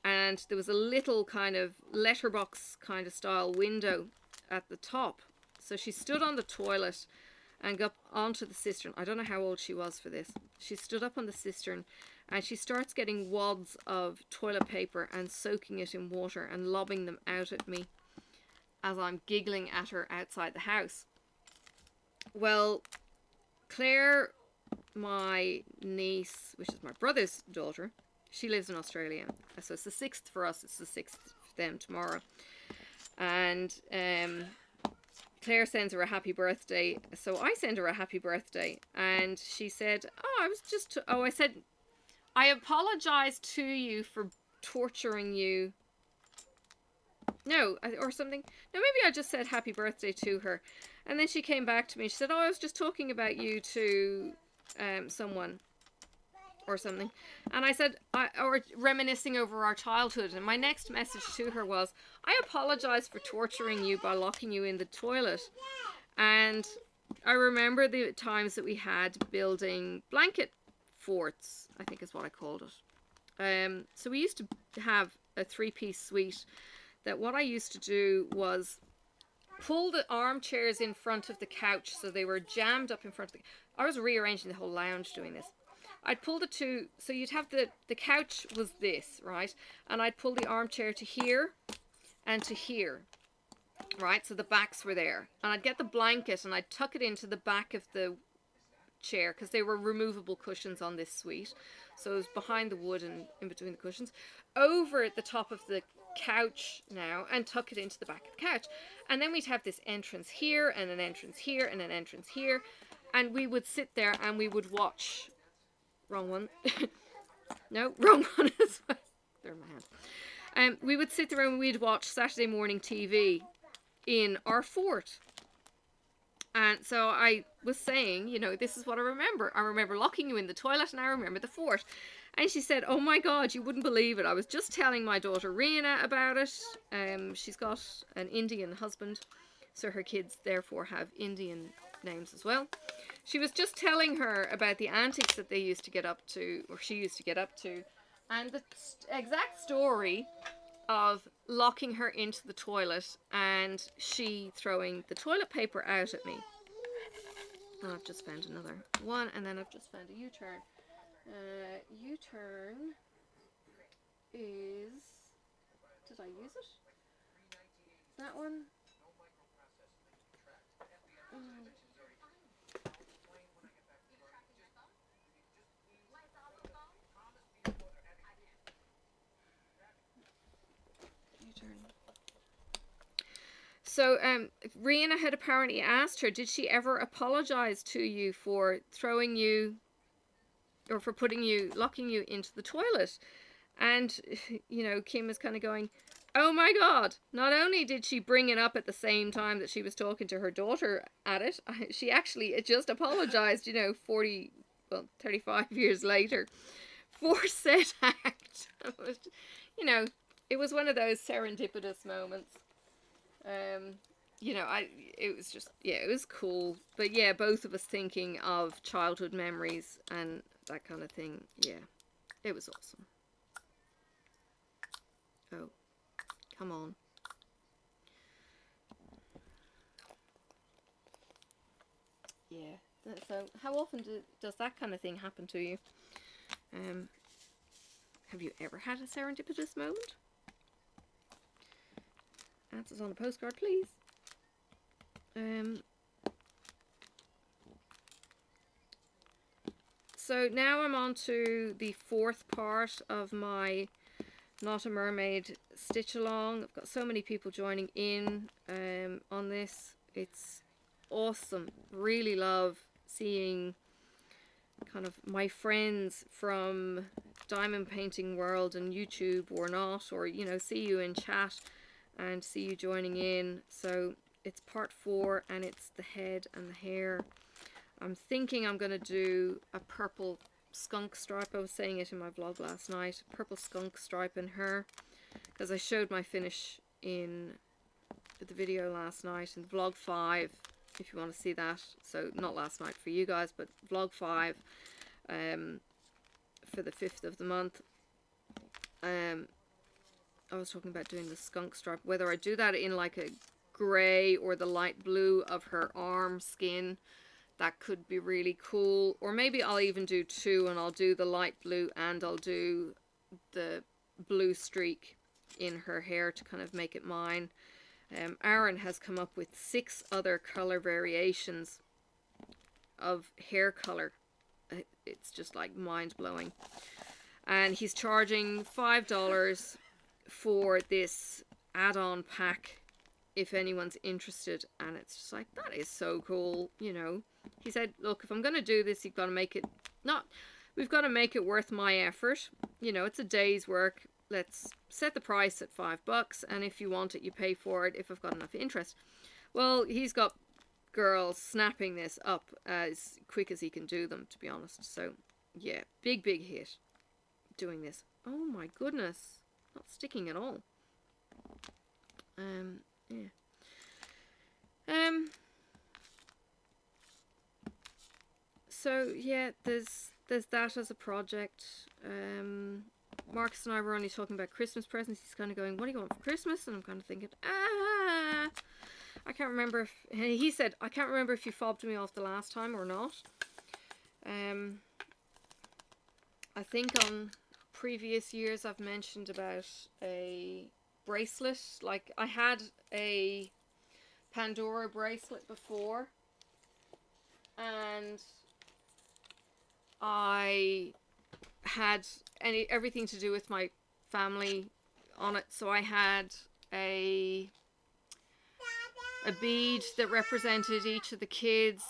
and there was a little kind of letterbox kind of style window at the top. So she stood on the toilet and got onto the cistern. I don't know how old she was for this. She stood up on the cistern and she starts getting wads of toilet paper and soaking it in water and lobbing them out at me as I'm giggling at her outside the house. Well, Claire, my niece, which is my brother's daughter, She lives in Australia. So it's the 6th for us. It's the 6th for them tomorrow. And Claire sends her a happy birthday. So I send her a happy birthday. And she said, I said, I apologize to you for torturing you. No, or something. No, maybe I just said happy birthday to her. And then she came back to me. She said, oh, I was just talking about you to someone or something. And I said, or reminiscing over our childhood. And my next message to her was, I apologize for torturing you by locking you in the toilet. And I remember the times that we had building blanket forts, I think is what I called it. So we used to have a 3-piece suite that what I used to do was pull the armchairs in front of the couch so they were jammed up in front of the... I was rearranging the whole lounge doing this. I'd pull the two... So you'd have the couch was this, right? And I'd pull the armchair to here and to here, right? So the backs were there. And I'd get the blanket and I'd tuck it into the back of the chair because they were removable cushions on this suite. So it was behind the wood and in between the cushions. Over at the top of the couch now and tuck it into the back of the couch. And then we'd have this entrance here and an entrance here and an entrance here. And we would sit there and we would watch... Wrong one. No, wrong one as well. They're in my hand. We would sit there and we'd watch Saturday morning TV in our fort. And so I was saying, you know, this is what I remember. I remember locking you in the toilet and I remember the fort. And she said, oh my God, you wouldn't believe it. I was just telling my daughter Rihanna about it. She's got an Indian husband, so her kids therefore have Indian names as well. She was just telling her about the antics that they used to get up to, or she used to get up to, and the exact story of locking her into the toilet and she throwing the toilet paper out at me. And I've just found another one, and then I've just found a U-turn. U-turn is... Did I use it? That one? So, Rihanna had apparently asked her, did she ever apologize to you for throwing you, or for locking you into the toilet? And, you know, Kim was kind of going, oh my God, not only did she bring it up at the same time that she was talking to her daughter at it, she actually just apologized, you know, 35 years later for said act. You know, it was one of those serendipitous moments. You know, it was just, yeah, it was cool. But yeah, both of us thinking of childhood memories and that kind of thing. Yeah, it was awesome. Oh, come on. Yeah, so how often does that kind of thing happen to you? Have you ever had a serendipitous moment? Answers on a postcard, please. So now I'm on to the 4th part of my Not a Mermaid stitch along. I've got so many people joining in on this. It's awesome. Really love seeing kind of my friends from Diamond Painting World and YouTube or not, or, you know, see you in chat and see you joining in. So it's part 4 and it's the head and the hair. I'm thinking I'm going to do a purple skunk stripe. I was saying it in my vlog last night. Purple skunk stripe in her, because I showed my finish in the video last night in vlog 5, if you want to see that. So not last night for you guys, but vlog 5 for the 5th of the month. I was talking about doing the skunk stripe, whether I do that in like a grey or the light blue of her arm skin. That could be really cool. Or maybe I'll even do 2, and I'll do the light blue and I'll do the blue streak in her hair to kind of make it mine. Aaron has come up with 6 other color variations of hair color. It's just like mind-blowing. And he's charging $5 for this add-on pack if anyone's interested. And it's just like, that is so cool, you know. He said, look, if I'm going to do this, you've got to make it we've got to make it worth my effort. You know, it's a day's work. Let's set the price at $5, and if you want it, you pay for it if I've got enough interest. Well, he's got girls snapping this up as quick as he can do them, to be honest. So, yeah, big hit doing this. Oh my goodness, not sticking at all. Yeah. So yeah, there's that as a project. Marcus and I were only talking about Christmas presents. He's kind of going, what do you want for Christmas? And I'm kind of thinking, I can't remember if, he said, I can't remember if you fobbed me off the last time or not. I think on previous years I've mentioned about a bracelet. Like, I had a Pandora bracelet before, and I had everything to do with my family on it. So I had a bead that represented each of the kids,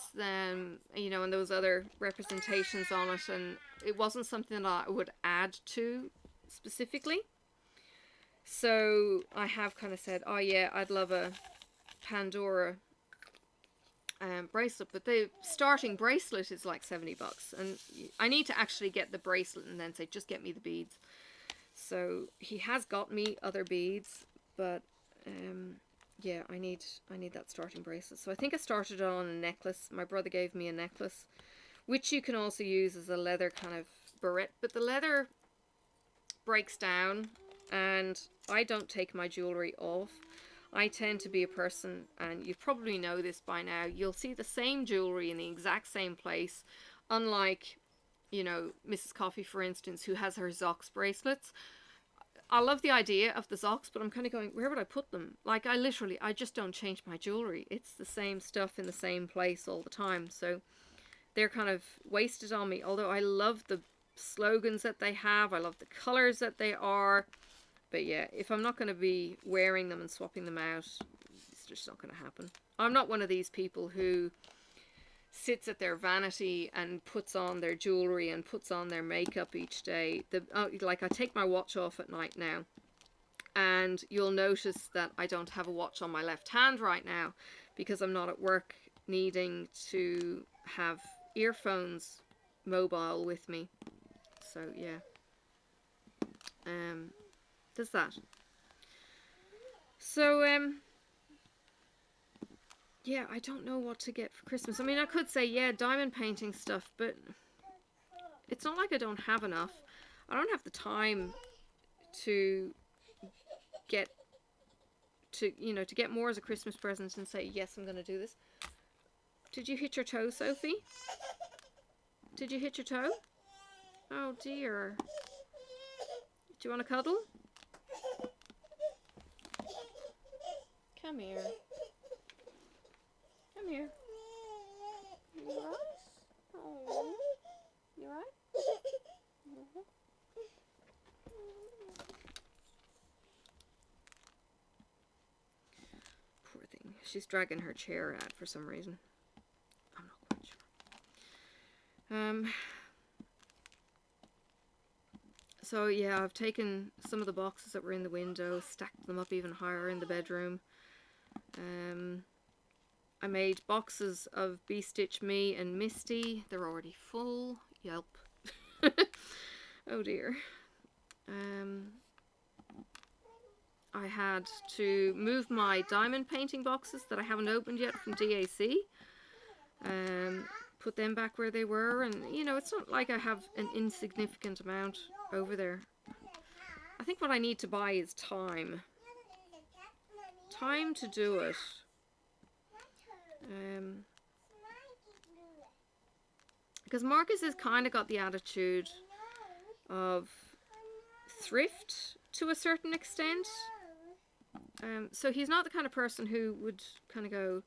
you know, and those other representations on it, and it wasn't something that I would add to specifically. So I have kind of said, oh yeah, I'd love a Pandora bracelet, but the starting bracelet is like $70, and I need to actually get the bracelet and then say, just get me the beads. So he has got me other beads, but yeah, I need that starting bracelet. So I think I started on a necklace. My brother gave me a necklace, which you can also use as a leather kind of barrette, but the leather breaks down, and I don't take my jewelry off. I tend to be a person, and you probably know this by now, you'll see the same jewelry in the exact same place, unlike, you know, Mrs. Coffee, for instance, who has her Zox bracelets. I love the idea of the Zox, but I'm kind of going, where would I put them? Like, I just don't change my jewelry. It's the same stuff in the same place all the time. So they're kind of wasted on me. Although I love the slogans that they have. I love the colors that they are. But yeah, if I'm not going to be wearing them and swapping them out, it's just not going to happen. I'm not one of these people who sits at their vanity and puts on their jewelry and puts on their makeup each day. Like, I take my watch off at night now, and you'll notice that I don't have a watch on my left hand right now because I'm not at work needing to have earphones mobile with me. So yeah, there's that. So yeah, I don't know what to get for Christmas. I mean, I could say, yeah, diamond painting stuff, but it's not like I don't have enough. I don't have the time to get more as a Christmas present and say, yes, I'm going to do this. Did you hit your toe, Sophie? Did you hit your toe? Oh dear. Do you want to cuddle? Come here. Come here. You alright? Oh, you alright? Poor thing. She's dragging her chair out for some reason. I'm not quite sure. So yeah, I've taken some of the boxes that were in the window, stacked them up even higher in the bedroom. I made boxes of Bee Stitch Me and Misty. They're already full. Yelp. Oh dear. I had to move my diamond painting boxes that I haven't opened yet from DAC. Put them back where they were, and you know, it's not like I have an insignificant amount over there. I think what I need to buy is time. Time to do it. Because Marcus has kind of got the attitude of thrift to a certain extent. So he's not the kind of person who would kind of go,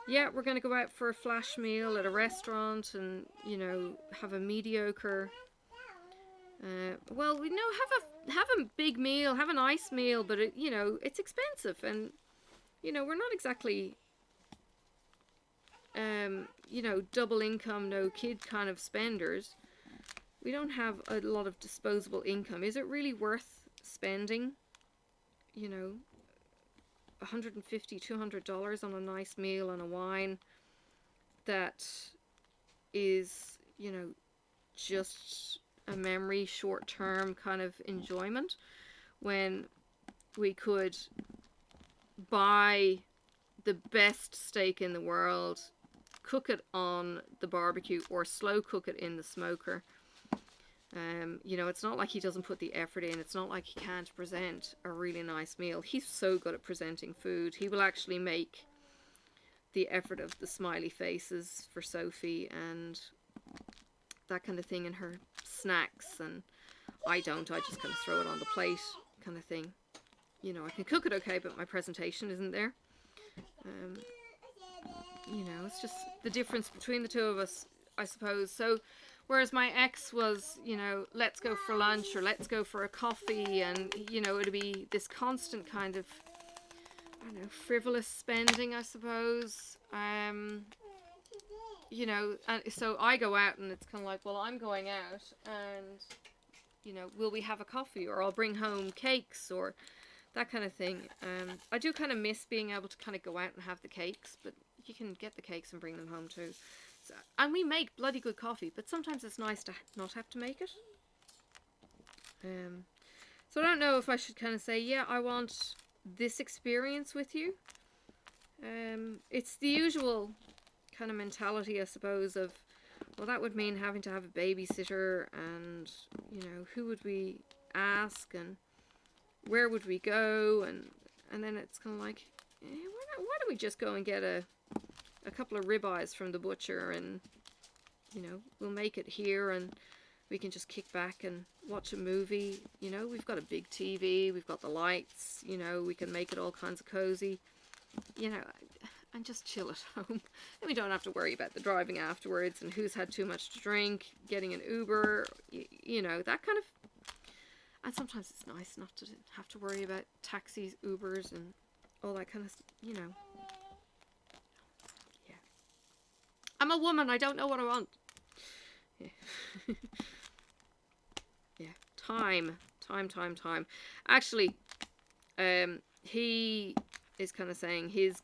yeah, we're going to go out for a flash meal at a restaurant and, you know, have a mediocre Well, we know, have a big meal, have a nice meal, but it, you know, it's expensive, and you know, we're not exactly you know, double income, no kid kind of spenders. We don't have a lot of disposable income. Is it really worth spending, you know, $150, $200 on a nice meal and a wine that is, you know, just a memory, short-term kind of enjoyment, when we could buy the best steak in the world, cook it on the barbecue or slow cook it in the smoker. You know, it's not like he doesn't put the effort in. It's not like he can't present a really nice meal. He's so good at presenting food. He will actually make the effort of the smiley faces for Sophie and that kind of thing in her snacks, and I don't. I just kind of throw it on the plate kind of thing. You know, I can cook it okay, but my presentation isn't there. You know, it's just the difference between the two of us, I suppose. So, whereas my ex was, you know, let's go for lunch or let's go for a coffee, and, you know, it'd be this constant kind of, I don't know, frivolous spending, I suppose. You know, and so I go out and it's kind of like, well, I'm going out and, you know, will we have a coffee, or I'll bring home cakes or that kind of thing. I do kind of miss being able to kind of go out and have the cakes, but you can get the cakes and bring them home too. So, and we make bloody good coffee, but sometimes it's nice to not have to make it. So I don't know if I should kind of say, yeah, I want this experience with you. It's the usual kind of mentality, I suppose, of, well, that would mean having to have a babysitter, and, you know, who would we ask, and where would we go, and then it's kind of like, why don't we just go and get a couple of ribeyes from the butcher, and, you know, we'll make it here, and we can just kick back and watch a movie. You know, we've got a big TV, we've got the lights, you know, we can make it all kinds of cozy, you know, and just chill at home. And we don't have to worry about the driving afterwards and who's had too much to drink, getting an Uber, you know, that kind of. And sometimes it's nice not to have to worry about taxis, Ubers, and all that kind of, you know. Yeah. I'm a woman, I don't know what I want. Yeah. Yeah. Time. Actually, he is kind of saying his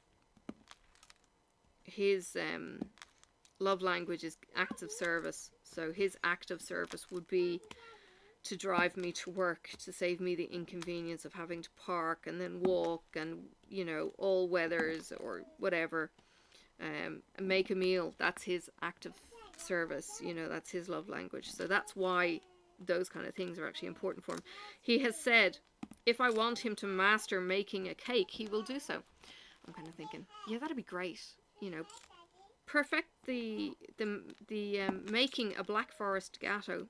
love language is acts of service. So his act of service would be to drive me to work, to save me the inconvenience of having to park and then walk, and, you know, all weathers or whatever, make a meal. That's his act of service, you know, that's his love language. So that's why those kind of things are actually important for him. He has said, if I want him to master making a cake, he will do so. I'm kind of thinking, yeah, that'd be great, you know, perfect the making a Black Forest gateau.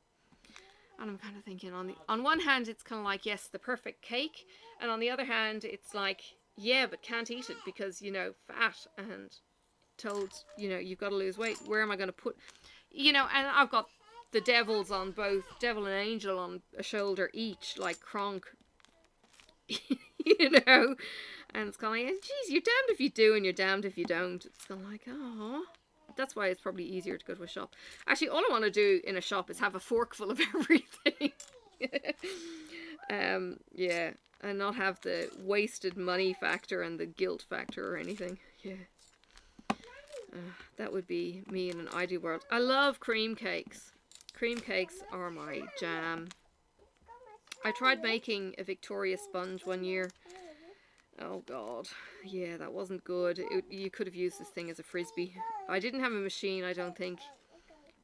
And I'm kind of thinking, on one hand, it's kind of like, yes, the perfect cake. And on the other hand, it's like, yeah, but can't eat it because, you know, fat, and told, you know, you've got to lose weight. Where am I going to put, you know, and I've got the devils on both, devil and angel on a shoulder each, like Kronk, you know. And it's kind of like, geez, you're damned if you do and you're damned if you don't. It's kind of like, oh. That's why it's probably easier to go to a shop. Actually, all I want to do in a shop is have a fork full of everything. Yeah, and not have the wasted money factor and the guilt factor or anything. Yeah, that would be me in an ideal world. I love cream cakes. Cream cakes are my jam. I tried making a Victoria sponge one year. Oh god, yeah, that wasn't good. You could have used this thing as a frisbee. I didn't have a machine, I don't think,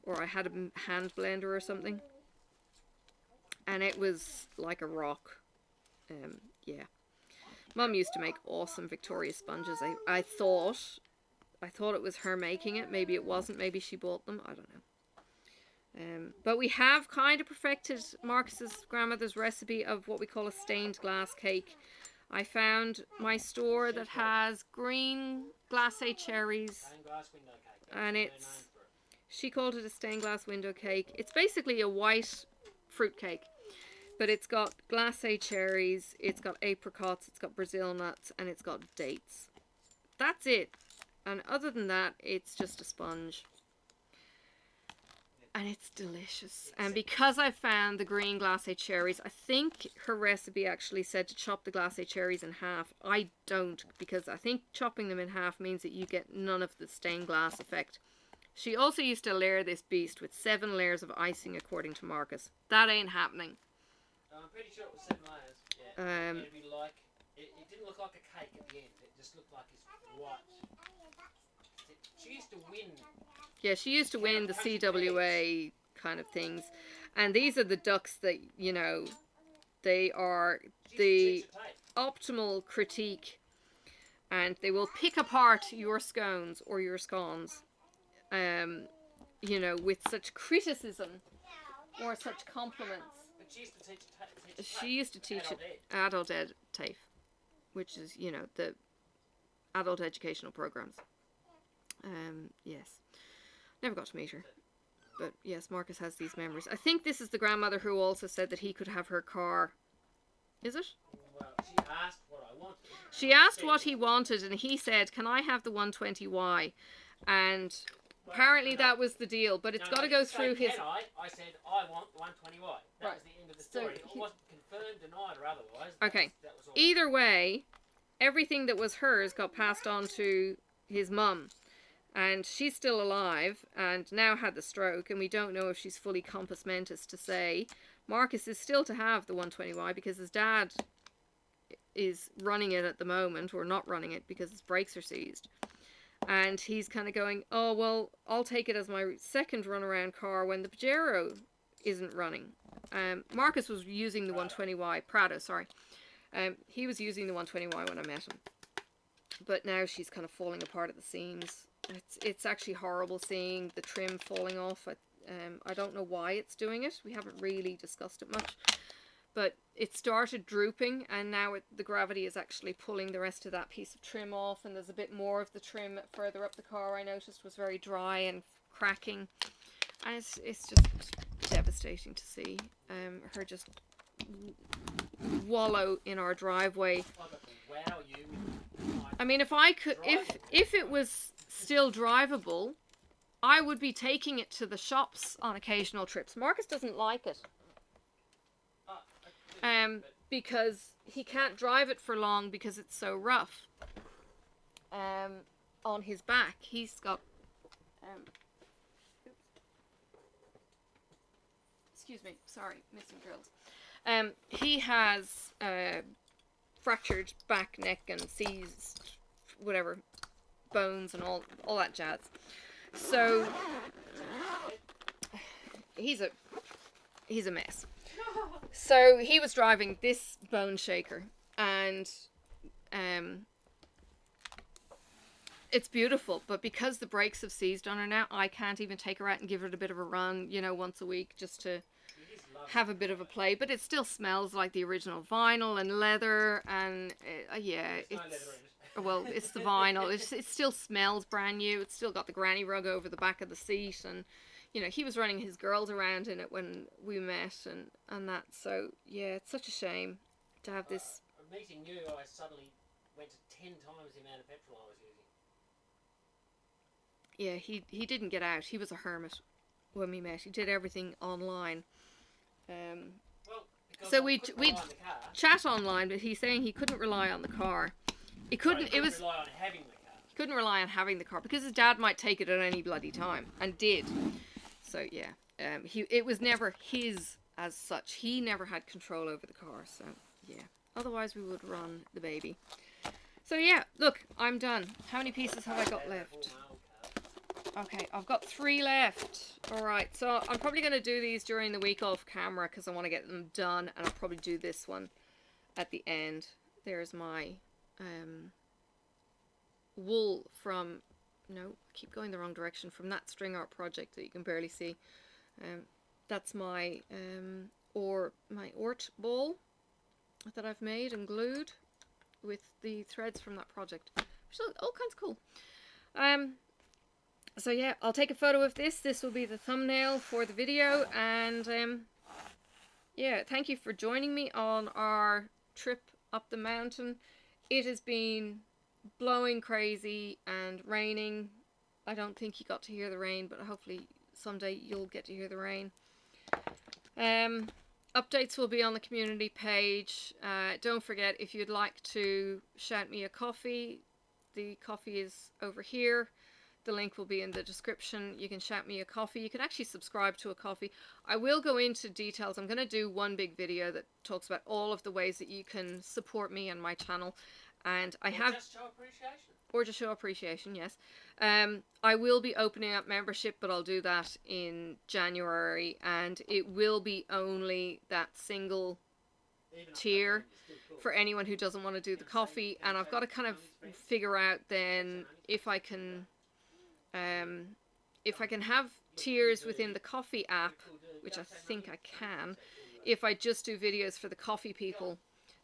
or I had a hand blender or something, and it was like a rock. Yeah, Mum used to make awesome Victoria sponges. I thought it was her making it. Maybe it wasn't. Maybe she bought them. I don't know. But we have kind of perfected Marcus's grandmother's recipe of what we call a stained glass cake. I found my store that has green glacé cherries, and she called it a stained glass window cake. It's basically a white fruitcake. But it's got glacé cherries, it's got apricots, it's got Brazil nuts, and it's got dates. That's it. And other than that, it's just a sponge. And it's delicious. And because I found the green glacé cherries, I think her recipe actually said to chop the glacé cherries in half. I don't, because I think chopping them in half means that you get none of the stained glass effect. She also used to layer this beast with 7 layers of icing, according to Marcus. That ain't happening. I'm pretty sure it was 7 layers. Yeah. It'd be like, it didn't look like a cake at the end. It just looked like this white. She used to win. Yeah, she used to win the CWA kind of things. And these are the ducks that, you know, they are the optimal critique. And they will pick apart your scones or your scones, you know, with such criticism or such compliments. But she used to teach She used to teach adult ed TAFE, which is, you know, the adult educational programs. Yes. Never got to meet her. But yes, Marcus has these memories. I think this is the grandmother who also said that he could have her car. Is it? Well, she asked what I wanted. She asked what he wanted, and he said, "Can I have the 120Y?" And apparently that was the deal, but it's got to go through his... I said, I want the 120Y. That was the end of the story. It wasn't confirmed, denied, or otherwise. Okay. That was all. Either way, everything that was hers got passed on to his mum. And she's still alive and now had the stroke, and we don't know if she's fully compos mentis to say. Marcus is still to have the 120Y because his dad is running it at the moment, or not running it because his brakes are seized. And he's kind of going, oh, well, I'll take it as my second runaround car when the Pajero isn't running. Marcus was using the 120Y, Prado, sorry. He was using the 120Y when I met him. But now she's kind of falling apart at the seams. It's actually horrible seeing the trim falling off. I don't know why it's doing it. We haven't really discussed it much. But it started drooping, and now the gravity is actually pulling the rest of that piece of trim off, and there's a bit more of the trim further up the car I noticed was very dry and cracking. And it's just devastating to see her just wallow in our driveway. I mean, if I could, if it was still drivable, I would be taking it to the shops on occasional trips. Marcus doesn't like it. Because he can't drive it for long because it's so rough. On his back, he's got, excuse me, sorry, missing drills. He has fractured back, neck, and seized, whatever, bones and all that jazz. So he's a mess. So he was driving this bone shaker, and it's beautiful, but because the brakes have seized on her now, I can't even take her out and give her a bit of a run, you know, once a week, just to have a bit of a play. But it still smells like the original vinyl and leather, and yeah, well, it's the vinyl. It still smells brand new. It's still got the granny rug over the back of the seat, and you know, he was running his girls around in it when we met, and that. So yeah, it's such a shame to have this. Meeting you, I suddenly went to 10 times the amount of petrol I was using. Yeah, he didn't get out. He was a hermit when we met. He did everything online. So we'd chat online, but he's saying he couldn't rely on the car. He couldn't. It was. Rely on having the car. Couldn't rely on having the car because his dad might take it at any bloody time, and did. So yeah, it was never his as such. He never had control over the car. So yeah. Otherwise, we would run the baby. So yeah, look, I'm done. How many pieces have I got left? Okay, I've got 3 left. Alright, so I'm probably going to do these during the week off camera because I want to get them done. And I'll probably do this one at the end. There's my wool from... No, I keep going the wrong direction. From that string art project that you can barely see. That's my my Ort ball that I've made and glued with the threads from that project. Which is all kinds of cool. So yeah, I'll take a photo of this. This will be the thumbnail for the video, and yeah, thank you for joining me on our trip up the mountain. It has been blowing crazy and raining. I don't think you got to hear the rain, but hopefully someday you'll get to hear the rain. Updates will be on the community page. Don't forget, if you'd like to shout me a coffee, the coffee is over here. The link will be in the description. You can shout me a coffee. You can actually subscribe to a coffee. I will go into details. I'm going to do one big video that talks about all of the ways that you can support me and my channel. And I have... just show appreciation. Or just show appreciation, yes. I will be opening up membership, but I'll do that in January. And it will be only that single tier for anyone who doesn't want to do the coffee. And I've got to kind of figure out then if I can have tiers within the coffee app, which I think I can, if I just do videos for the coffee people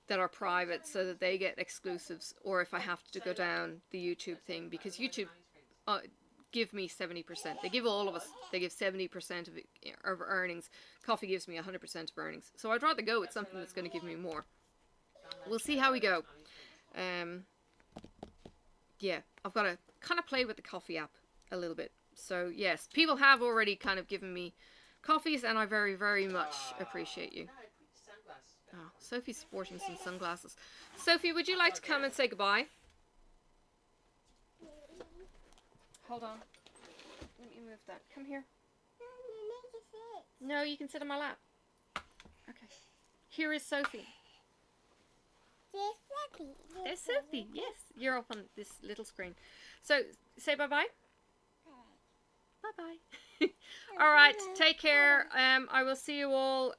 that are private so that they get exclusives, or if I have to go down the YouTube thing, because YouTube give me 70%. They give all of us, they give 70% of earnings. Coffee gives me 100% of earnings. So I'd rather go with something that's going to give me more. We'll see how we go. Yeah, I've got to kind of play with the coffee app a little bit. So yes, people have already kind of given me coffees, and I very, very much appreciate you. Oh, Sophie's sporting some sunglasses. Sophie, would you like to come and say goodbye? Hold on. Let me move that. Come here. No, you can sit on my lap. Okay. Here is Sophie. There's Sophie. There's Sophie. Yes, you're up on this little screen. So, say bye-bye. Bye-bye. All right, take care. I will see you all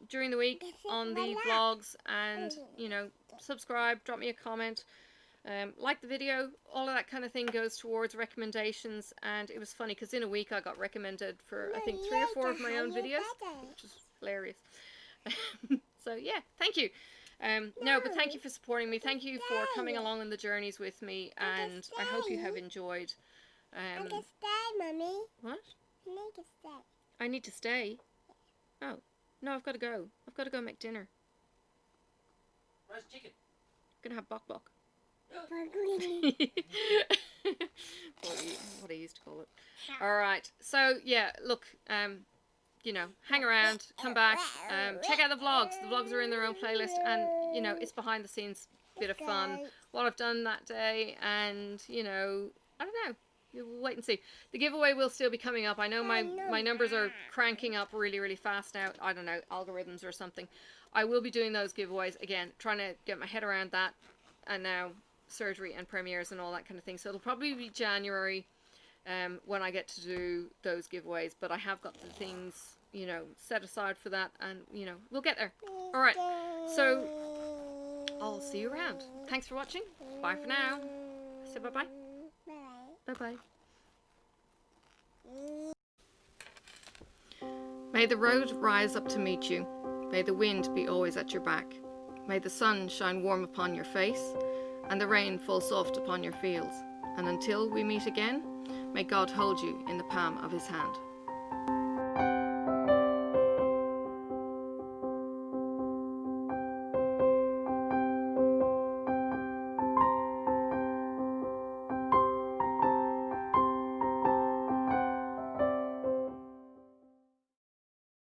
during the week on the vlogs, and, you know, subscribe, drop me a comment, like the video. All of that kind of thing goes towards recommendations. And it was funny because in a week I got recommended for, I think, 3 or 4 of my own videos, which is hilarious. So yeah, thank you. No, but thank you for supporting me. Thank you for coming along on the journeys with me, and I hope you have enjoyed. I can stay, Mummy. What? I need to stay. I need to stay? Oh, no, I've got to go. I've got to go make dinner. Roast chicken. I'm going to have bok-bok. Bugly. what I used to call it. Alright, so yeah, look, you know, hang around, come back, check out the vlogs. The vlogs are in their own playlist, and, you know, it's behind the scenes bit of fun, what I've done that day, and, you know, I don't know. We'll wait and see. The giveaway will still be coming up. I know my numbers are cranking up really, really fast now. I don't know, algorithms or something. I will be doing those giveaways again, trying to get my head around that, and now surgery and premieres and all that kind of thing. So it'll probably be January when I get to do those giveaways. But I have got the things, you know, set aside for that, and, you know, we'll get there. All right. So I'll see you around. Thanks for watching. Bye for now. Say bye-bye. Bye-bye. May the road rise up to meet you. May the wind be always at your back. May the sun shine warm upon your face, and the rain fall soft upon your fields. And until we meet again, may God hold you in the palm of his hand.